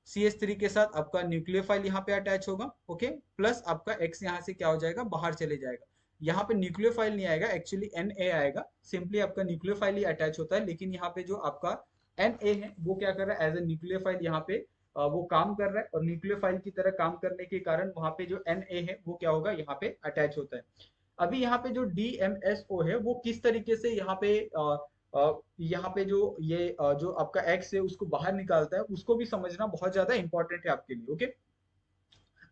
CH3 के साथ आपका न्यूक्लियोफाइल यहाँ पे अटैच होगा, ओके। प्लस आपका X यहाँ से क्या हो जाएगा, बाहर चले जाएगा। यहाँ पे न्यूक्लियोफाइल नहीं आएगा, एक्चुअली Na आएगा, सिंपली आपका न्यूक्लियोफाइल ही अटैच होता है। लेकिन यहाँ पे जो आपका Na है वो क्या कर रहा है, एज ए न्यूक्लियोफाइल यहाँ पे वो काम कर रहा है, और न्यूक्लियोफाइल की तरह काम करने के कारण वहां पे जो Na है वो क्या होगा, यहाँ पे अटैच होता है। अभी यहाँ पे जो DMSO है वो किस तरीके से यहाँ पे जो जो आपका एक्स है उसको बाहर निकालता है, उसको भी समझना बहुत ज्यादा इंपॉर्टेंट है आपके लिए, ओके।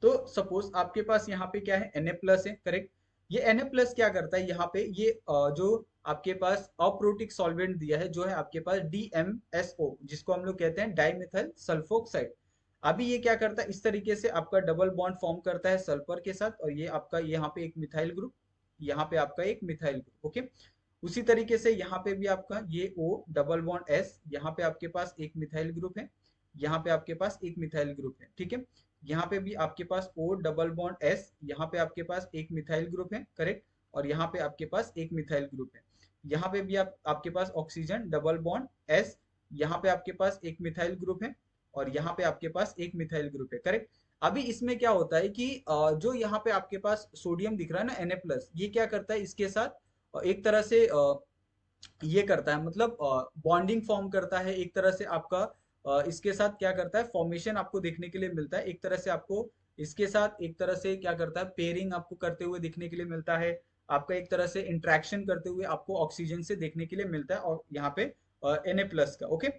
तो सपोज आपके पास यहाँ पे क्या है, Na+ है, करेक्ट। ये Na+ क्या करता है, यहाँ पे ये जो आपके पास अप्रोटिक सॉल्वेंट दिया है, जो है आपके पास DMSO, जिसको हम लोग कहते हैं डाइमिथाइल सल्फोक्साइड। अभी ये क्या करता है, इस तरीके से आपका डबल बॉन्ड फॉर्म करता है सल्फर के साथ, और ये आपका यहाँ पे एक मिथाइल ग्रुप, यहाँ पे आपका एक मिथाइल ग्रुप, ओके। उसी तरीके से यहाँ पे भी आपका ये O डबल बॉन्ड S, यहाँ पे आपके पास एक मिथाइल ग्रुप है, यहाँ पे आपके पास एक मिथाइल ग्रुप है, ठीक है। यहाँ पे भी आपके पास O डबल बॉन्ड S, यहाँ पे आपके पास एक मिथाइल ग्रुप है, करेक्ट। और यहाँ पे आपके पास एक मिथाइल ग्रुप है। यहाँ पे भी आपके पास ऑक्सीजन डबल बॉन्ड S, यहाँ पे आपके पास एक मिथाइल ग्रुप है, और यहाँ पे आपके पास एक मिथाइल ग्रुप है, करेक्ट। अभी इसमें क्या होता है कि जो यहाँ पे आपके पास सोडियम दिख रहा है ना, Na+, ये क्या करता है इसके साथ एक तरह से ये करता है, मतलब बॉन्डिंग फॉर्म करता है एक तरह से आपका। इसके साथ क्या करता है, फॉर्मेशन आपको देखने के लिए मिलता है एक तरह से आपको। इसके साथ एक तरह से क्या करता है, पेयरिंग आपको करते हुए देखने के लिए मिलता है। आपका एक तरह से इंट्रैक्शन करते हुए आपको ऑक्सीजन से देखने के लिए मिलता है, और यहाँ पे Na+ का, ओके।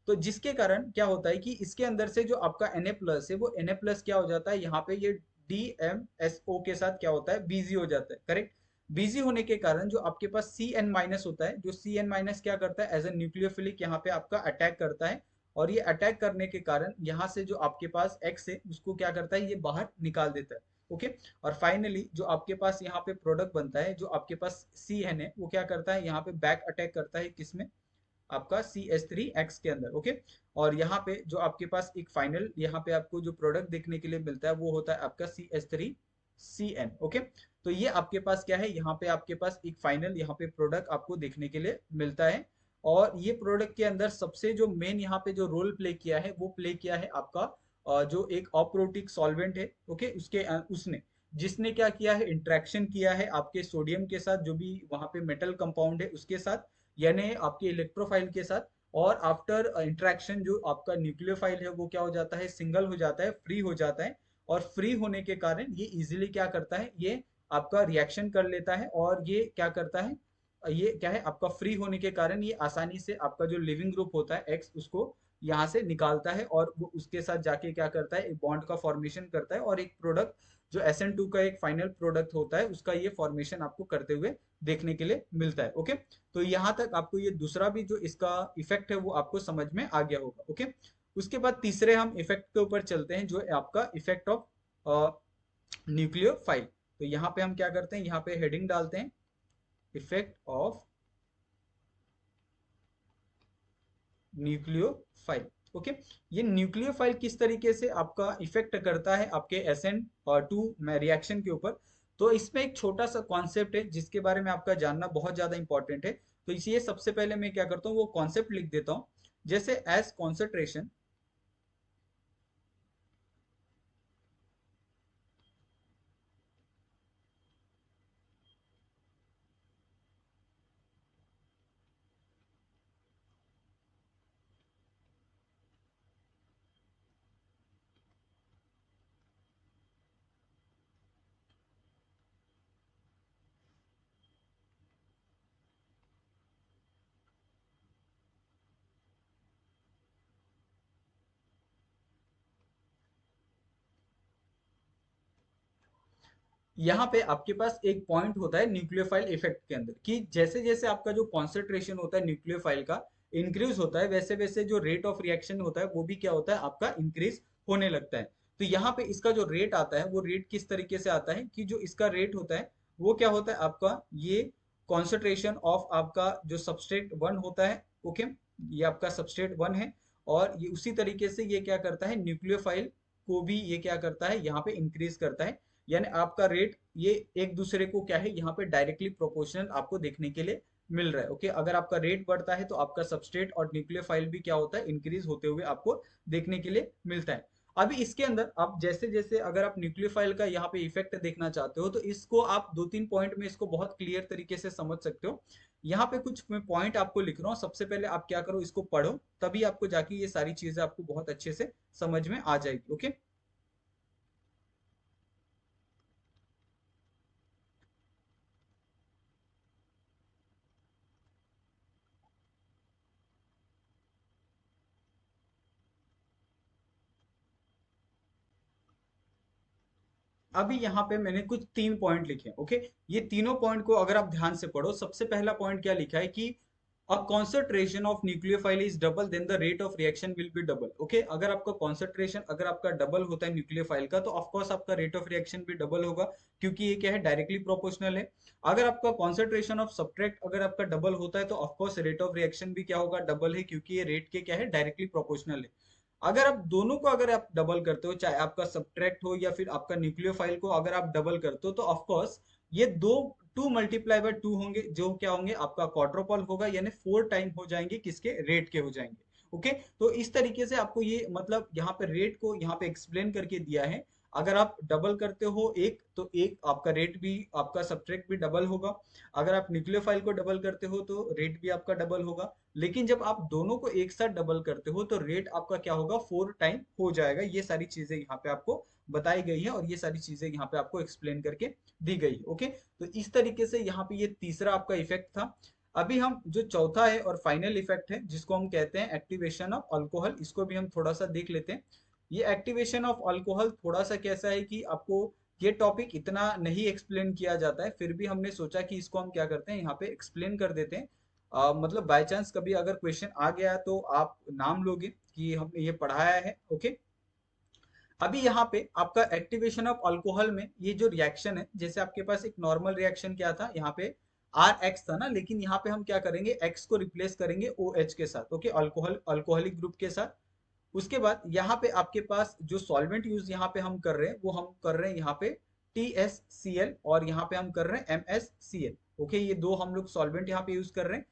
तो जिसके कारण क्या होता है कि इसके अंदर से जो आपका Na+ है वो Na+ क्या हो जाता है, यहाँ पे ये DMSO के साथ क्या होता है, बिजी हो जाता है, करेक्ट। बिजी होने के कारण जो आपके पास Cn- होता है, जो Cn- क्या करता है, एज ए न्यूक्लियोफिलिक यहाँ पे आपका अटैक करता है। और ये अटैक करने के कारण यहाँ से जो आपके पास X है उसको क्या करता है, ये बाहर निकाल देता है, ओके। और फाइनली जो आपके पास यहाँ पे प्रोडक्ट बनता है, जो आपके पास Cn है, वो क्या करता है, यहाँ पे बैक अटैक करता है किसमें, आपका CH3X के अंदर, ओके। और यहाँ पे जो आपके पास एक फाइनल यहाँ पे आपको जो प्रोडक्ट देखने के लिए मिलता है वो होता है आपका CH3CN, ओके। तो ये आपके पास क्या है, यहाँ पे आपके पास एक फाइनल यहाँ पे प्रोडक्ट आपको देखने के लिए मिलता है। और ये प्रोडक्ट के अंदर सबसे जो मेन यहाँ पे जो रोल प्ले किया है, वो प्ले किया है आपका जो एक अप्रोटिक सॉल्वेंट है, ओके, उसने जिसने क्या किया है, इंट्रैक्शन किया है आपके सोडियम के साथ, जो भी वहां पे मेटल कंपाउंड है उसके साथ, यानी आपके इलेक्ट्रोफाइल के साथ। और आफ्टर इंट्रैक्शन जो आपका न्यूक्लियोफाइल है वो क्या हो जाता है, सिंगल हो जाता है, फ्री हो जाता है। और फ्री होने के कारण ये इजीली क्या करता है, ये आपका रिएक्शन कर लेता है, और ये क्या करता है, ये क्या है, आपका फ्री होने के कारण ये आसानी से आपका जो लिविंग ग्रुप होता है एक्स, उसको यहाँ से निकालता है, और वो उसके साथ जाके क्या करता है, एक बॉन्ड का फॉर्मेशन करता है, और एक प्रोडक्ट जो SN2 का एक फाइनल प्रोडक्ट होता है उसका ये फॉर्मेशन आपको करते हुए देखने के लिए मिलता है, ओके। तो यहाँ तक आपको ये दूसरा भी जो इसका इफेक्ट है वो आपको समझ में आ गया होगा, ओके। उसके बाद तीसरे हम इफेक्ट के ऊपर चलते हैं, जो है आपका इफेक्ट ऑफ न्यूक्लियोफाइल। तो यहाँ पे हम क्या करते हैं, यहाँ पे हेडिंग डालते हैं, इफेक्ट ऑफ न्यूक्लियोफाइल, ओके। ये न्यूक्लियोफाइल किस तरीके से आपका इफेक्ट करता है आपके SN2 रिएक्शन के ऊपर। तो इसमें एक छोटा सा कॉन्सेप्ट है जिसके बारे में आपका जानना बहुत ज्यादा इंपॉर्टेंट है। तो इसलिए सबसे पहले मैं क्या करता हूँ, वो कॉन्सेप्ट लिख देता हूँ, जैसे एज कॉन्सेंट्रेशन, यहाँ पे आपके पास एक पॉइंट होता है न्यूक्लियोफाइल इफेक्ट के अंदर, कि जैसे जैसे आपका जो कॉन्सेंट्रेशन होता है न्यूक्लियोफाइल का इंक्रीज होता है, वैसे वैसे जो रेट ऑफ रिएक्शन होता है वो भी क्या होता है, आपका इंक्रीज होने लगता है। तो यहाँ पे इसका जो रेट आता है वो रेट किस तरीके से आता है कि जो इसका रेट होता है वो क्या होता है आपका, ये कॉन्सेंट्रेशन ऑफ आपका जो सबस्ट्रेट वन होता है, ओके, ये आपका सबस्ट्रेट वन है। और ये उसी तरीके से ये क्या करता है, न्यूक्लियोफाइल को भी ये क्या करता है यहाँ पे इंक्रीज करता है। यानी आपका रेट ये एक दूसरे को क्या है यहाँ पे डायरेक्टली प्रोपोर्शनल आपको देखने के लिए मिल रहा है। ओके, अगर आपका रेट बढ़ता है तो आपका सबस्ट्रेट और न्यूक्लियोफाइल भी क्या होता है, इंक्रीज होते हुए आपको देखने के लिए मिलता है। अभी इसके अंदर आप जैसे जैसे अगर आप न्यूक्लियोफाइल का यहाँ पे इफेक्ट देखना चाहते हो तो इसको आप दो तीन पॉइंट में इसको बहुत क्लियर तरीके से समझ सकते हो। यहाँ पे कुछ मैं पॉइंट आपको लिख रहा हूँ, सबसे पहले आप क्या करो, इसको पढ़ो, तभी आपको जाके ये सारी चीजें आपको बहुत अच्छे से समझ में आ जाएगी। ओके, अभी यहाँ पे मैंने कुछ तीन पॉइंट लिखे हैं। ओके, ये तीनों पॉइंट को अगर आप ध्यान से पढ़ो, सबसे पहला पॉइंट क्या लिखा है कि a concentration of nucleophile is double then the rate of reaction will be double. Okay, अगर आपका कॉन्सेंट्रेशन अगर आपका डबल होता है न्यूक्लियोफाइल का तो ऑफ कोर्स आपका रेट ऑफ रिएक्शन भी डबल होगा, क्योंकि ये क्या है, डायरेक्टली प्रोपोर्शनल है। अगर आपका कॉन्सेंट्रेशन ऑफ सब्ट्रैक्ट अगर आपका डबल होता है तो of course rate of reaction भी क्या होगा, डबल है, क्योंकि ये रेट के क्या है, डायरेक्टली प्रोपोर्शनल है। अगर आप दोनों को अगर आप डबल करते हो, चाहे आपका सब्ट्रैक्ट हो या फिर आपका न्यूक्लियोफाइल को अगर आप डबल करते हो तो ऑफ कोर्स ये दो, टू मल्टीप्लाई बाय टू होंगे, जो क्या होंगे, आपका क्वाड्रोपल होगा, यानी फोर टाइम हो जाएंगे, किसके, रेट के हो जाएंगे। ओके, तो इस तरीके से आपको ये मतलब यहाँ पे रेट को यहाँ पे एक्सप्लेन करके दिया है। अगर आप डबल करते हो एक तो एक आपका रेट भी, आपका सब्ट्रैक्ट भी डबल होगा। अगर आप न्यूक्लियोफाइल को डबल करते हो तो रेट भी आपका डबल होगा। लेकिन जब आप दोनों को एक साथ डबल करते हो तो रेट आपका क्या होगा, फोर टाइम हो जाएगा। ये सारी चीजें यहाँ पे आपको बताई गई है और ये सारी चीजें यहाँ पे आपको एक्सप्लेन करके दी गई है। ओके, तो इस तरीके से यहाँ पे ये तीसरा आपका इफेक्ट था। अभी हम जो चौथा है और फाइनल इफेक्ट है जिसको हम कहते हैं एक्टिवेशन ऑफ अल्कोहल, इसको भी हम थोड़ा सा देख लेते हैं। ये एक्टिवेशन ऑफ अल्कोहल थोड़ा सा कैसा है कि आपको ये टॉपिक इतना नहीं एक्सप्लेन किया जाता है, फिर भी हमने सोचा कि इसको हम क्या करते हैं, यहाँ पे एक्सप्लेन कर देते हैं। मतलब बाय चांस कभी अगर क्वेश्चन आ गया तो आप नाम लोगे कि हमने ये पढ़ाया है। ओके, अभी यहाँ पे आपका एक्टिवेशन ऑफ अल्कोहल में ये जो रिएक्शन है, जैसे आपके पास एक नॉर्मल रिएक्शन क्या था, यहाँ पे आर एक्स था ना, लेकिन यहाँ पे हम क्या करेंगे, एक्स को रिप्लेस करेंगे ओ एच के साथ। ओके, अल्कोहल अल्कोहलिक ग्रुप के साथ। उसके बाद यहाँ पे आपके पास जो सॉल्वेंट यूज यहाँ पे हम कर रहे हैं वो हम कर रहे हैं यहाँ पे TSCl, और यहाँ पे हम कर रहे हैं MsCl। ओके, ये दो हम लोग सॉल्वेंट यहाँ पे यूज कर रहे हैं।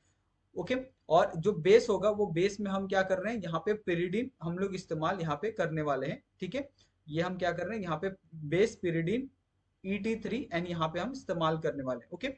ओके, और जो बेस होगा वो बेस में हम क्या कर रहे हैं, यहाँ पे पिरिडीन हम लोग इस्तेमाल यहाँ पे करने वाले हैं। ठीक है, ये हम क्या कर रहे हैं, यहाँ पे बेस पिरिडीन ET3 यहाँ पे हम इस्तेमाल करने वाले हैं। ओके,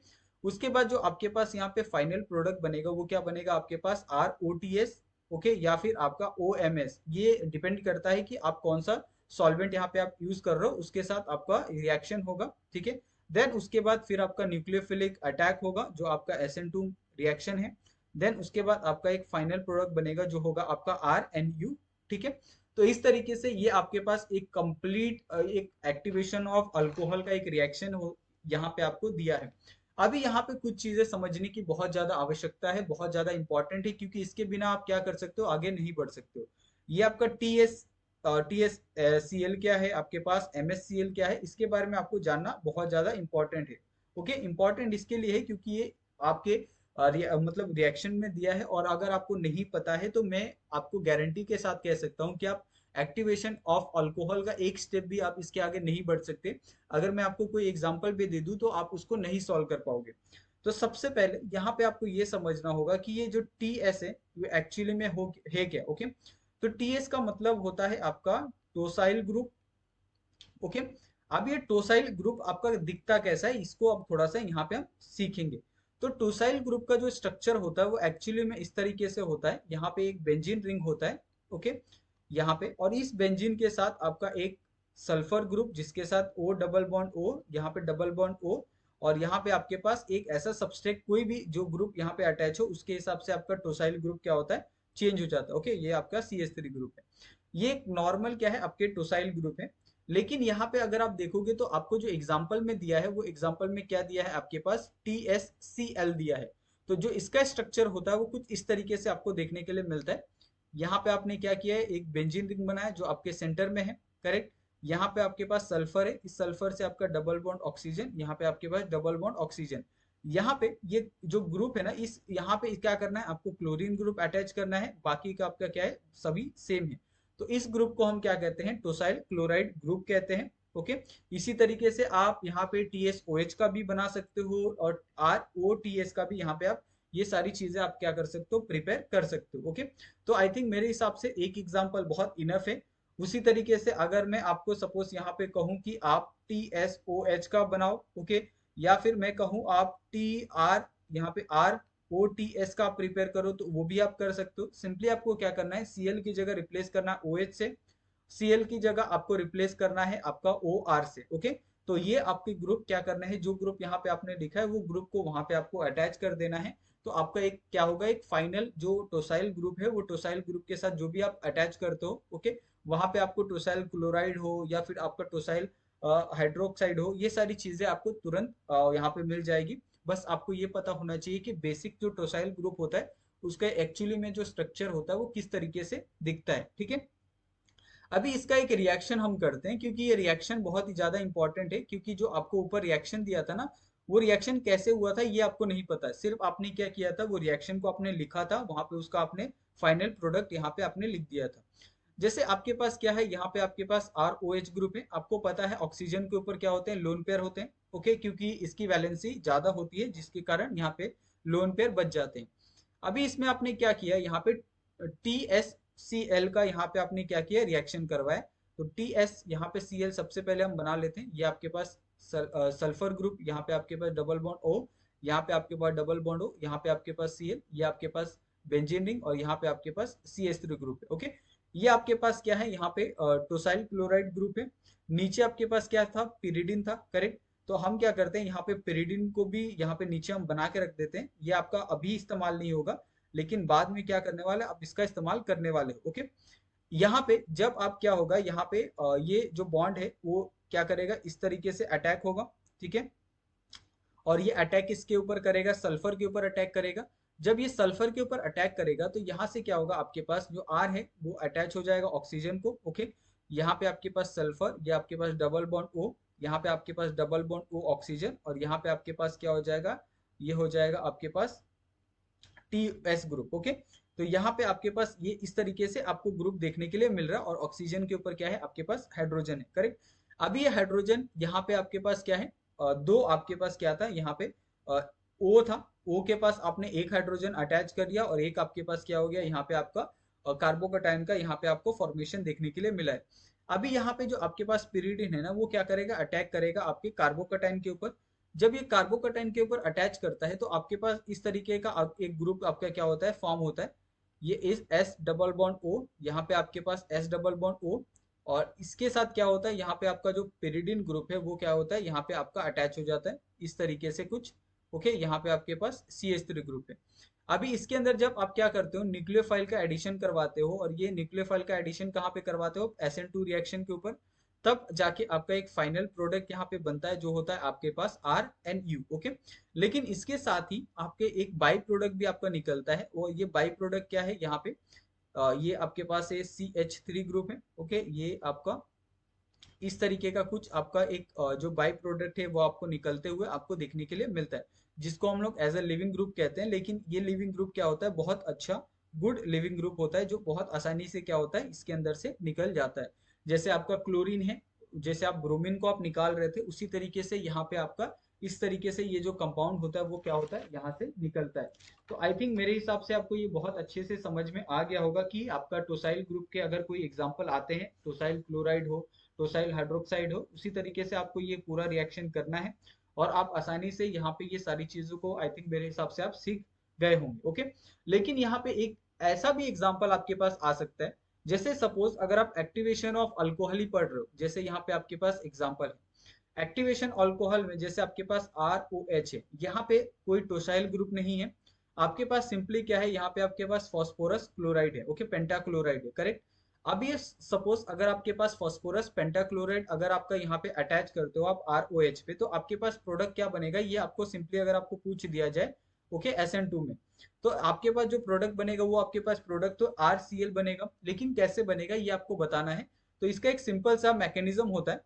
उसके बाद जो आपके पास यहाँ पे फाइनल प्रोडक्ट बनेगा वो क्या बनेगा, आपके पास ROTS, ओके, या फिर आपका OMS। ये डिपेंड करता है कि आप कौन सा सॉल्वेंट यहाँ पे आप यूज कर रहे हो, उसके साथ आपका रिएक्शन होगा। ठीक है, देन उसके बाद फिर आपका न्यूक्लियोफिलिक अटैक होगा जो आपका SN2 रिएक्शन है। देन उसके बाद आपका एक फाइनल प्रोडक्ट बनेगा जो होगा आपका RNU। ठीक है, तो इस तरीके से ये आपके पास एक कंप्लीट एक एक्टिवेशन ऑफ अल्कोहल का एक रिएक्शन हो यहाँ पे आपको दिया है। अभी यहाँ पे कुछ चीजें समझने की बहुत ज्यादा आवश्यकता है, बहुत ज्यादा इंपॉर्टेंट है, क्योंकि इसके बिना आप क्या कर सकते हो, आगे नहीं बढ़ सकते हो। ये आपका TSCl क्या है, आपके पास MsCl क्या है, इसके बारे में आपको जानना बहुत ज्यादा इंपॉर्टेंट है। ओके, इंपॉर्टेंट इसके लिए है क्योंकि ये आपके मतलब रिएक्शन में दिया है, और अगर आपको नहीं पता है तो मैं आपको गारंटी के साथ कह सकता हूँ कि आप एक्टिवेशन ऑफ अल्कोहल का एक स्टेप भी आप इसके आगे नहीं बढ़ सकते। अगर मैं आपको कोई एग्जांपल भी दे दूं तो आप उसको नहीं सॉल्व कर पाओगे। तो सबसे पहले यहाँ पे आपको ये समझना होगा कि ये जो TS है वो एक्चुअली में हो है क्या। ओके, तो TS का मतलब होता है आपका टोसाइल ग्रुप। ओके, अब ये टोसाइल ग्रुप आपका दिखता कैसा है, इसको अब थोड़ा सा यहाँ पे हम सीखेंगे। तो टोसाइल ग्रुप का जो स्ट्रक्चर होता है वो एक्चुअली में इस तरीके से होता है, यहाँ पे एक बेंजीन रिंग होता है। ओके, यहाँ पे, और इस बेंजीन के साथ आपका एक सल्फर ग्रुप जिसके साथ O डबल बॉन्ड O, यहाँ पे डबल बॉन्ड O, और यहाँ पे आपके पास एक ऐसा सबस्ट्रेट कोई भी जो ग्रुप यहाँ पे अटैच हो उसके हिसाब से आपका टोसाइल ग्रुप क्या होता है, चेंज हो जाता है। ओके, ये आपका CH3 ग्रुप है। ये एक नॉर्मल क्या है, आपके टोसाइल ग्रुप है। लेकिन यहाँ पे अगर आप देखोगे तो आपको जो एग्जाम्पल में दिया है वो एग्जाम्पल में क्या दिया है, आपके पास TSCl दिया है। तो जो इसका स्ट्रक्चर होता है वो कुछ इस तरीके से आपको देखने के लिए मिलता है। यहाँ पे आपने क्या किया है, एक बेंजीन रिंग बनाया जो आपके सेंटर में है, करेक्ट। यहाँ पे आपके पास सल्फर है, इस सल्फर से आपका डबल बॉन्ड ऑक्सीजन, यहाँ पे आपके पास डबल बॉन्ड ऑक्सीजन। यहाँ पे ये जो ग्रुप है ना, इस यहाँ पे क्या करना है, आपको क्लोरीन ग्रुप अटैच करना है, बाकी का आपका क्या है, सभी सेम है। तो इस ग्रुप को हम क्या कहते हैं, टोसाइल क्लोराइड ग्रुप कहते हैं। ओके, इसी तरीके से आप यहाँ पे TSOH का भी बना सकते हो, और ROTS का भी यहाँ पे आप ये सारी चीजें आप क्या कर सकते हो, प्रिपेयर कर सकते हो। ओके, तो आई थिंक मेरे हिसाब से एक एग्जांपल बहुत इनफ है। उसी तरीके से अगर मैं आपको सपोज यहाँ पे कहूँ कि आप TSOH का बनाओ, ओके, या फिर मैं कहूँ आप यहाँ पे ROTS का प्रिपेयर करो, तो वो भी आप कर सकते हो। सिंपली आपको क्या करना है, Cl की जगह रिप्लेस करना है OH से, Cl की जगह आपको रिप्लेस करना है आपका OR से। ओके, तो ये आपके ग्रुप क्या करना है, जो ग्रुप यहाँ पे आपने लिखा है वो ग्रुप को वहां पे आपको अटैच कर देना है। तो आपका एक क्या होगा, एक फाइनल जो टोसाइल ग्रुप है, वो टोसाइल ग्रुप के साथ जो भी आप अटैच करते हो, ओके, वहां पे आपको टोसाइल क्लोराइड हो या फिर आपका टोसाइल हाइड्रोक्साइड हो, ये सारी चीजें आपको तुरंत यहाँ पे मिल जाएगी। बस आपको ये पता होना चाहिए कि बेसिक जो टोसाइल ग्रुप होता है उसका एक्चुअली में जो स्ट्रक्चर होता है वो किस तरीके से दिखता है। ठीक है, अभी इसका एक रिएक्शन हम करते हैं, क्योंकि ये रिएक्शन बहुत ही ज्यादा इंपॉर्टेंट है, क्योंकि जो आपको ऊपर रिएक्शन दिया था ना, वो रिएक्शन कैसे हुआ था ये आपको नहीं पता है। सिर्फ आपने क्या किया था, वो रिएक्शन को आपने लिखा था, वहां पे उसका आपने फाइनल प्रोडक्ट यहाँ पे आपने लिख दिया था। जैसे आपके पास क्या है, यहाँ पे आपके पास ROH ग्रुप है, आपको पता है ऑक्सीजन के ऊपर क्या होते हैं, लोन पेयर होते हैं। ओके, क्योंकि इसकी वैलेंसी ज्यादा होती है, जिसके कारण यहाँ पे लोन पेयर बच जाते हैं। अभी इसमें आपने क्या किया, यहाँ पे TSCl का यहाँ पे आपने क्या किया, रिएक्शन करवाया। तो TS यहाँ पे Cl सबसे पहले हम बना लेते हैं। ये आपके पास सल्फर ग्रुप, यहाँ पे आपके पास डबल बॉन्ड O, यहाँ पे आपके पास डबल बॉन्ड O, यहाँ पे आपके पास Cl, ये आपके पास बेंजीन रिंग, और यहाँ पे आपके पास CH3 ग्रुप है। ओके, ये आपके पास क्या है, यहाँ पे टोसाइल क्लोराइड ग्रुप है। नीचे आपके पास क्या था, पिरिडिन था, करेक्ट। तो हम क्या करते हैं, यहाँ पे पिरिडिन को भी यहाँ पे नीचे हम बना के रख देते हैं। ये आपका अभी इस्तेमाल नहीं होगा, लेकिन बाद में क्या करने वाले, आप इसका इस्तेमाल करने वाले हो। ओके, यहाँ पे जब आप क्या होगा, यहाँ पे ये जो बॉन्ड है वो क्या करेगा, इस तरीके से अटैक होगा। ठीक है, और ये अटैक इसके ऊपर करेगा, सल्फर के ऊपर अटैक करेगा। जब ये सल्फर के ऊपर अटैक करेगा, तो यहाँ से क्या होगा, आपके पास जो R है वो अटैच हो जाएगा ऑक्सीजन को। ओके, यहाँ पे आपके पास सल्फर, ये आपके पास डबल बॉन्ड O, यहाँ पे आपके पास डबल बॉन्ड O ऑक्सीजन, और यहाँ पे आपके पास क्या हो जाएगा, ये हो जाएगा आपके पास TS ग्रुप। ओके, तो यहाँ पे आपके पास ये इस तरीके से आपको ग्रुप देखने के लिए मिल रहा है, और ऑक्सीजन के ऊपर क्या है, आपके पास हाइड्रोजन है, करेक्ट। अभी ये हाइड्रोजन यहाँ पे आपके पास क्या है, दो आपके पास क्या था, यहाँ पे O था, O के पास आपने एक हाइड्रोजन अटैच कर दिया, और एक आपके पास क्या हो गया, यहाँ पे आपका कार्बोकैटायन का यहाँ पे आपको फॉर्मेशन देखने के लिए मिला है। अभी यहाँ पे जो आपके पास पिरिडिन है ना, वो क्या करेगा, अटैक करेगा आपके कार्बोकैटायन के ऊपर। जब ये कार्बोकैटायन के ऊपर अटैच करता है, तो आपके पास इस तरीके का एक ग्रुप आपका क्या होता है, फॉर्म होता है। ये इस S डबल बॉन्ड O, यहाँ पे आपके पास S डबल बॉन्ड O, और इसके साथ क्या होता है, यहाँ पे आपका जो पिरिडिन ग्रुप है वो क्या होता है, यहाँ पे आपका अटैच हो जाता है इस तरीके से कुछ। ओके, यहाँ पे आपके पास CH3 ग्रुप है। अभी इसके अंदर जब आप क्या करते हो, न्यूक्लियोफाइल का एडिशन करवाते हो, और ये न्यूक्लियोफाइल का एडिशन कहाँ पे करवाते हो, SN2 रिएक्शन के ऊपर, तब जाके आपका एक फाइनल प्रोडक्ट यहाँ पे बनता है, जो होता है आपके पास RNU। ओके, लेकिन इसके साथ ही आपके एक बाई प्रोडक्ट भी आपका निकलता है, और ये बाई प्रोडक्ट क्या है, यहाँ पे ये आपके पास है CH3 ग्रुप है। ओके, ये आपका इस तरीके का कुछ आपका एक जो बाई प्रोडक्ट है वो आपको निकलते हुए आपको देखने के लिए मिलता है, जिसको हम लोग एज अ लिविंग ग्रुप कहते हैं। लेकिन ये लिविंग ग्रुप क्या होता है, बहुत अच्छा गुड लिविंग ग्रुप होता है, जो बहुत आसानी से क्या होता है, इसके अंदर से निकल जाता है। जैसे आपका क्लोरीन है, जैसे आप ब्रोमीन को आप निकाल रहे थे, उसी तरीके से यहाँ पे आपका इस तरीके से ये जो कंपाउंड होता है वो क्या होता है, यहाँ से निकलता है। तो आई थिंक मेरे हिसाब से आपको ये बहुत अच्छे से समझ में आ गया होगा कि आपका टोसाइल ग्रुप के अगर कोई एग्जाम्पल आते हैं, टोसाइल क्लोराइड हो, टोसाइल हाइड्रोक्साइड हो, उसी तरीके से आपको ये पूरा रिएक्शन करना है, और आप आसानी से यहाँ पे ये सारी चीजों को आई थिंक मेरे हिसाब से आप सीख गए होंगे। ओके, लेकिन यहाँ पे एक ऐसा भी एग्जाम्पल आपके पास आ सकता है, जैसे सपोज अगर आप एक्टिवेशन ऑफ अल्कोहल ही पढ़ रहे हो, जैसे यहाँ पे आपके पास एग्जाम्पल है एक्टिवेशन अल्कोहल में, जैसे आपके पास ROH है, यहाँ पे कोई टोसाइल ग्रुप नहीं है, आपके पास सिंपली क्या है, यहाँ पे आपके पास फॉस्फोरस क्लोराइड है। ओके, पेंटाक्लोराइड है, करेक्ट। अब ये सपोज अगर आपके पास फॉस्फोरस पेंटाक्लोराइड अगर आपका यहाँ पे अटैच करते हो आप ROH पे, तो आपके पास प्रोडक्ट क्या बनेगा, ये आपको सिंपली अगर आपको पूछ दिया जाए, ओके, SN2 में, तो आपके पास जो प्रोडक्ट बनेगा वो आपके पास प्रोडक्ट तो RCl बनेगा, लेकिन कैसे बनेगा ये आपको बताना है। तो इसका एक सिंपल सा मैकेनिज्म होता है।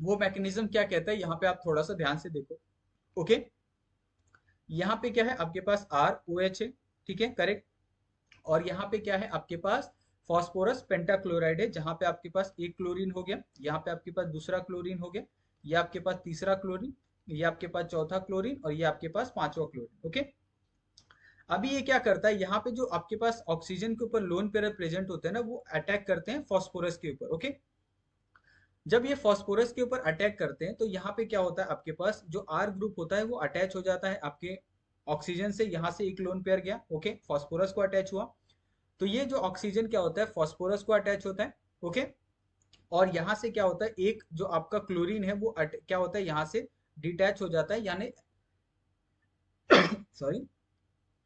वो मैकेनिज्म क्या कहता है, यहाँ पे आप थोड़ा सा ध्यान से देखो। ओके, यहाँ पे क्या है आपके पास आर ओ एच है, ठीक है, करेक्ट। और यहाँ पे क्या है आपके पास फॉस्फोरस पेंटाक्लोराइड है, जहाँ पे आपके पास एक क्लोरीन हो गया, यहाँ पे आपके पास दूसरा क्लोरीन हो गया, ये आपके पास तीसरा क्लोरीन, ये आपके पास चौथा क्लोरीन, और ये आपके पास पांचवा क्लोरीन। ओके, अभी ये क्या करता है, यहाँ पे जो आपके पास ऑक्सीजन के ऊपर लोन पेयर प्रेजेंट होते हैं ना, वो अटैक करते हैं फॉस्फोरस के ऊपर। ओके, जब ये फॉस्फोरस के ऊपर अटैक करते हैं तो यहाँ पे क्या होता है आपके पास जो आर ग्रुप होता है वो अटैच हो जाता है आपके ऑक्सीजन से, यहाँ से एक लोन पेयर गया, ओके, फॉस्फोरस को अटैच हुआ। तो ये जो ऑक्सीजन क्या होता है फॉस्फोरस को अटैच होता है, ओके। और यहाँ से क्या होता है एक जो आपका क्लोरीन है वो क्या होता है यहाँ से डिटैच हो जाता है, यानी सॉरी,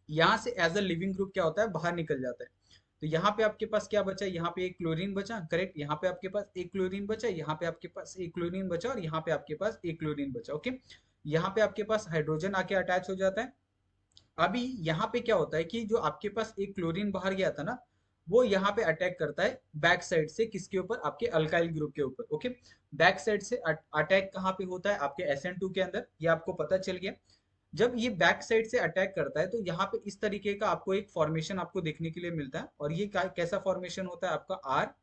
यहाँ से एज अ लिविंग ग्रुप क्या होता है बाहर निकल जाता है। तो यहाँ पे आपके पास क्या बचा, यहाँ पे एक क्लोरीन बचा, करेक्ट, यहाँ पे आपके पास एक क्लोरीन बचा, यहाँ पे आपके पास एक क्लोरीन बचा, और यहाँ पे आपके पास एक क्लोरीन बचा। ओके, यहाँ पे आपके पास हाइड्रोजन आके अटैच हो जाता है। अभी यहाँ पे क्या होता है कि जो आपके पास एक क्लोरीन बाहर गया था ना, वो यहाँ पे अटैक करता है बैक साइड से, किसके ऊपर, आपके अल्काइल ग्रुप के ऊपर। ओके, बैक साइड से अटैक कहाँ पे होता है, आपके SN2 के अंदर, ये आपको पता चल गया। जब ये बैक साइड से अटैक करता है तो यहाँ पे इस तरीके का आपको एक फॉर्मेशन आपको देखने के लिए मिलता है, और ये कैसा फॉर्मेशन होता है आपका आर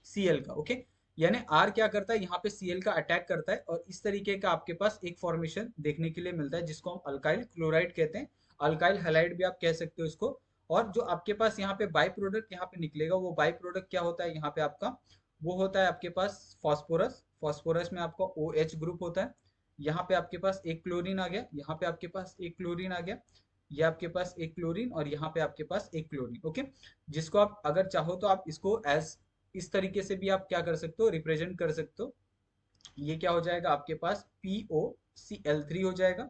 Cl का। ओके, यानी आर क्या करता है यहाँ पे Cl का अटैक करता है, और इस तरीके का आपके पास एक फॉर्मेशन देखने के लिए मिलता है, जिसको हम अल्काइल क्लोराइड कहते हैं, अल्काइल हैलाइड भी आप कह सकते हो इसको। और जो आपके पास यहाँ पे बाई प्रोडक्ट यहाँ पे निकलेगा, वो बाई प्रोडक्ट क्या होता है यहाँ पे आपका, वो होता है आपके पास फॉस्फोरस, फॉस्फोरस में आपका OH ग्रुप होता है। यहाँ पे आपके पास एक क्लोरीन आ गया, यहाँ पे आपके पास एक क्लोरीन आ गया, ये आपके पास एक क्लोरीन, और यहाँ पे आपके पास एक क्लोरीन। ओके, जिसको आप अगर चाहो तो आप इसको एज इस तरीके से भी आप क्या कर सकते हो, रिप्रेजेंट कर सकते हो। ये क्या हो जाएगा आपके पास POCl3 हो जाएगा,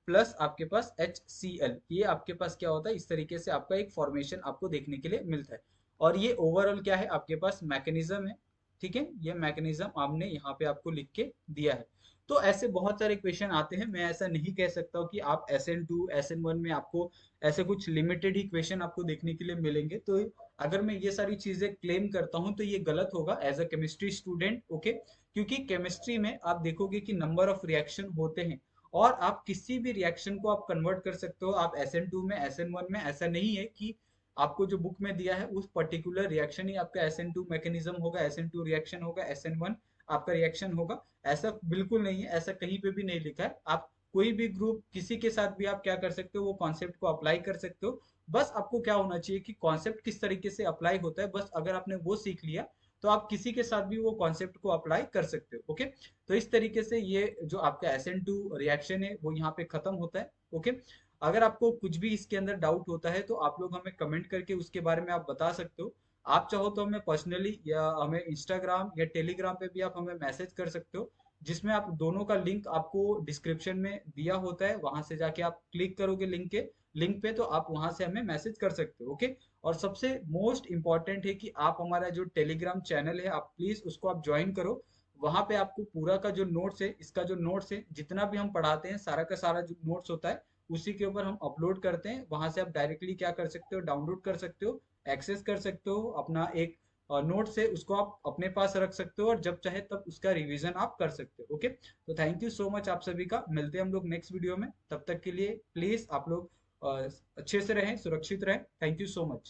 प्लस आपके पास HCl, ये आपके पास क्या होता है, इस तरीके से आपका एक फॉर्मेशन आपको देखने के लिए मिलता है। और ये ओवरऑल क्या है आपके पास मैकेनिज्म है, ठीक है, ये मैकेनिज्म आपने यहाँ पे आपको लिख के दिया है। तो ऐसे बहुत सारे क्वेश्चन आते हैं, मैं ऐसा नहीं कह सकता हूँ कि आप SN2 SN1 में आपको ऐसे कुछ लिमिटेड ही क्वेश्चन आपको देखने के लिए मिलेंगे। तो अगर मैं ये सारी चीजें क्लेम करता हूँ तो ये गलत होगा as a chemistry student. Okay, क्योंकि केमिस्ट्री में आप देखोगे कि नंबर ऑफ रिएक्शन होते हैं, और आप किसी भी रिएक्शन को आप कन्वर्ट कर सकते हो, आप SN2 में SN1 में, ऐसा नहीं है कि आपको जो बुक में दिया है उस पर्टिकुलर रिएक्शन ही आपका SN2 मैकेनिज्म होगा, SN2 रिएक्शन होगा, SN1 आपका रिएक्शन होगा, ऐसा बिल्कुल नहीं है, ऐसा कहीं पे भी नहीं लिखा है। आप कोई भी ग्रुप किसी के साथ भी आप क्या कर सकते हो, वो कॉन्सेप्ट को अप्लाई कर सकते हो। बस आपको क्या होना चाहिए कि कॉन्सेप्ट किस तरीके से अप्लाई होता है, बस अगर आपने वो सीख लिया तो आप किसी के साथ भी वो कॉन्सेप्ट को अप्लाई कर सकते हो। ओके, तो इस तरीके से ये जो आपका SN2 रिएक्शन है वो यहाँ पे खत्म होता है। ओके, अगर आपको कुछ भी इसके अंदर डाउट होता है तो आप लोग हमें कमेंट करके उसके बारे में आप बता सकते हो। आप चाहो तो हमें पर्सनली या हमें इंस्टाग्राम या टेलीग्राम पे भी आप हमें मैसेज कर सकते हो, जिसमें आप दोनों का लिंक आपको डिस्क्रिप्शन में दिया होता है, वहां से जाके आप क्लिक करोगे लिंक पे, तो आप वहां से हमें मैसेज कर सकते हो। ओके, और सबसे मोस्ट इम्पॉर्टेंट है कि आप हमारा जो टेलीग्राम चैनल है आप प्लीज उसको आप ज्वाइन करो। वहां पे आपको पूरा का जो नोट्स है, इसका जो नोट्स है, जितना भी हम पढ़ाते हैं सारा का सारा जो नोट्स होता है उसी के ऊपर हम अपलोड करते हैं, वहां से आप डायरेक्टली क्या कर सकते हो, डाउनलोड कर सकते हो, एक्सेस कर सकते हो, अपना एक नोट से उसको आप अपने पास रख सकते हो, और जब चाहे तब उसका रिवीजन आप कर सकते हो। ओके, तो थैंक यू सो मच आप सभी का, मिलते हैं हम लोग नेक्स्ट वीडियो में, तब तक के लिए प्लीज आप लोग अच्छे से रहें, सुरक्षित रहें। Thank you so much.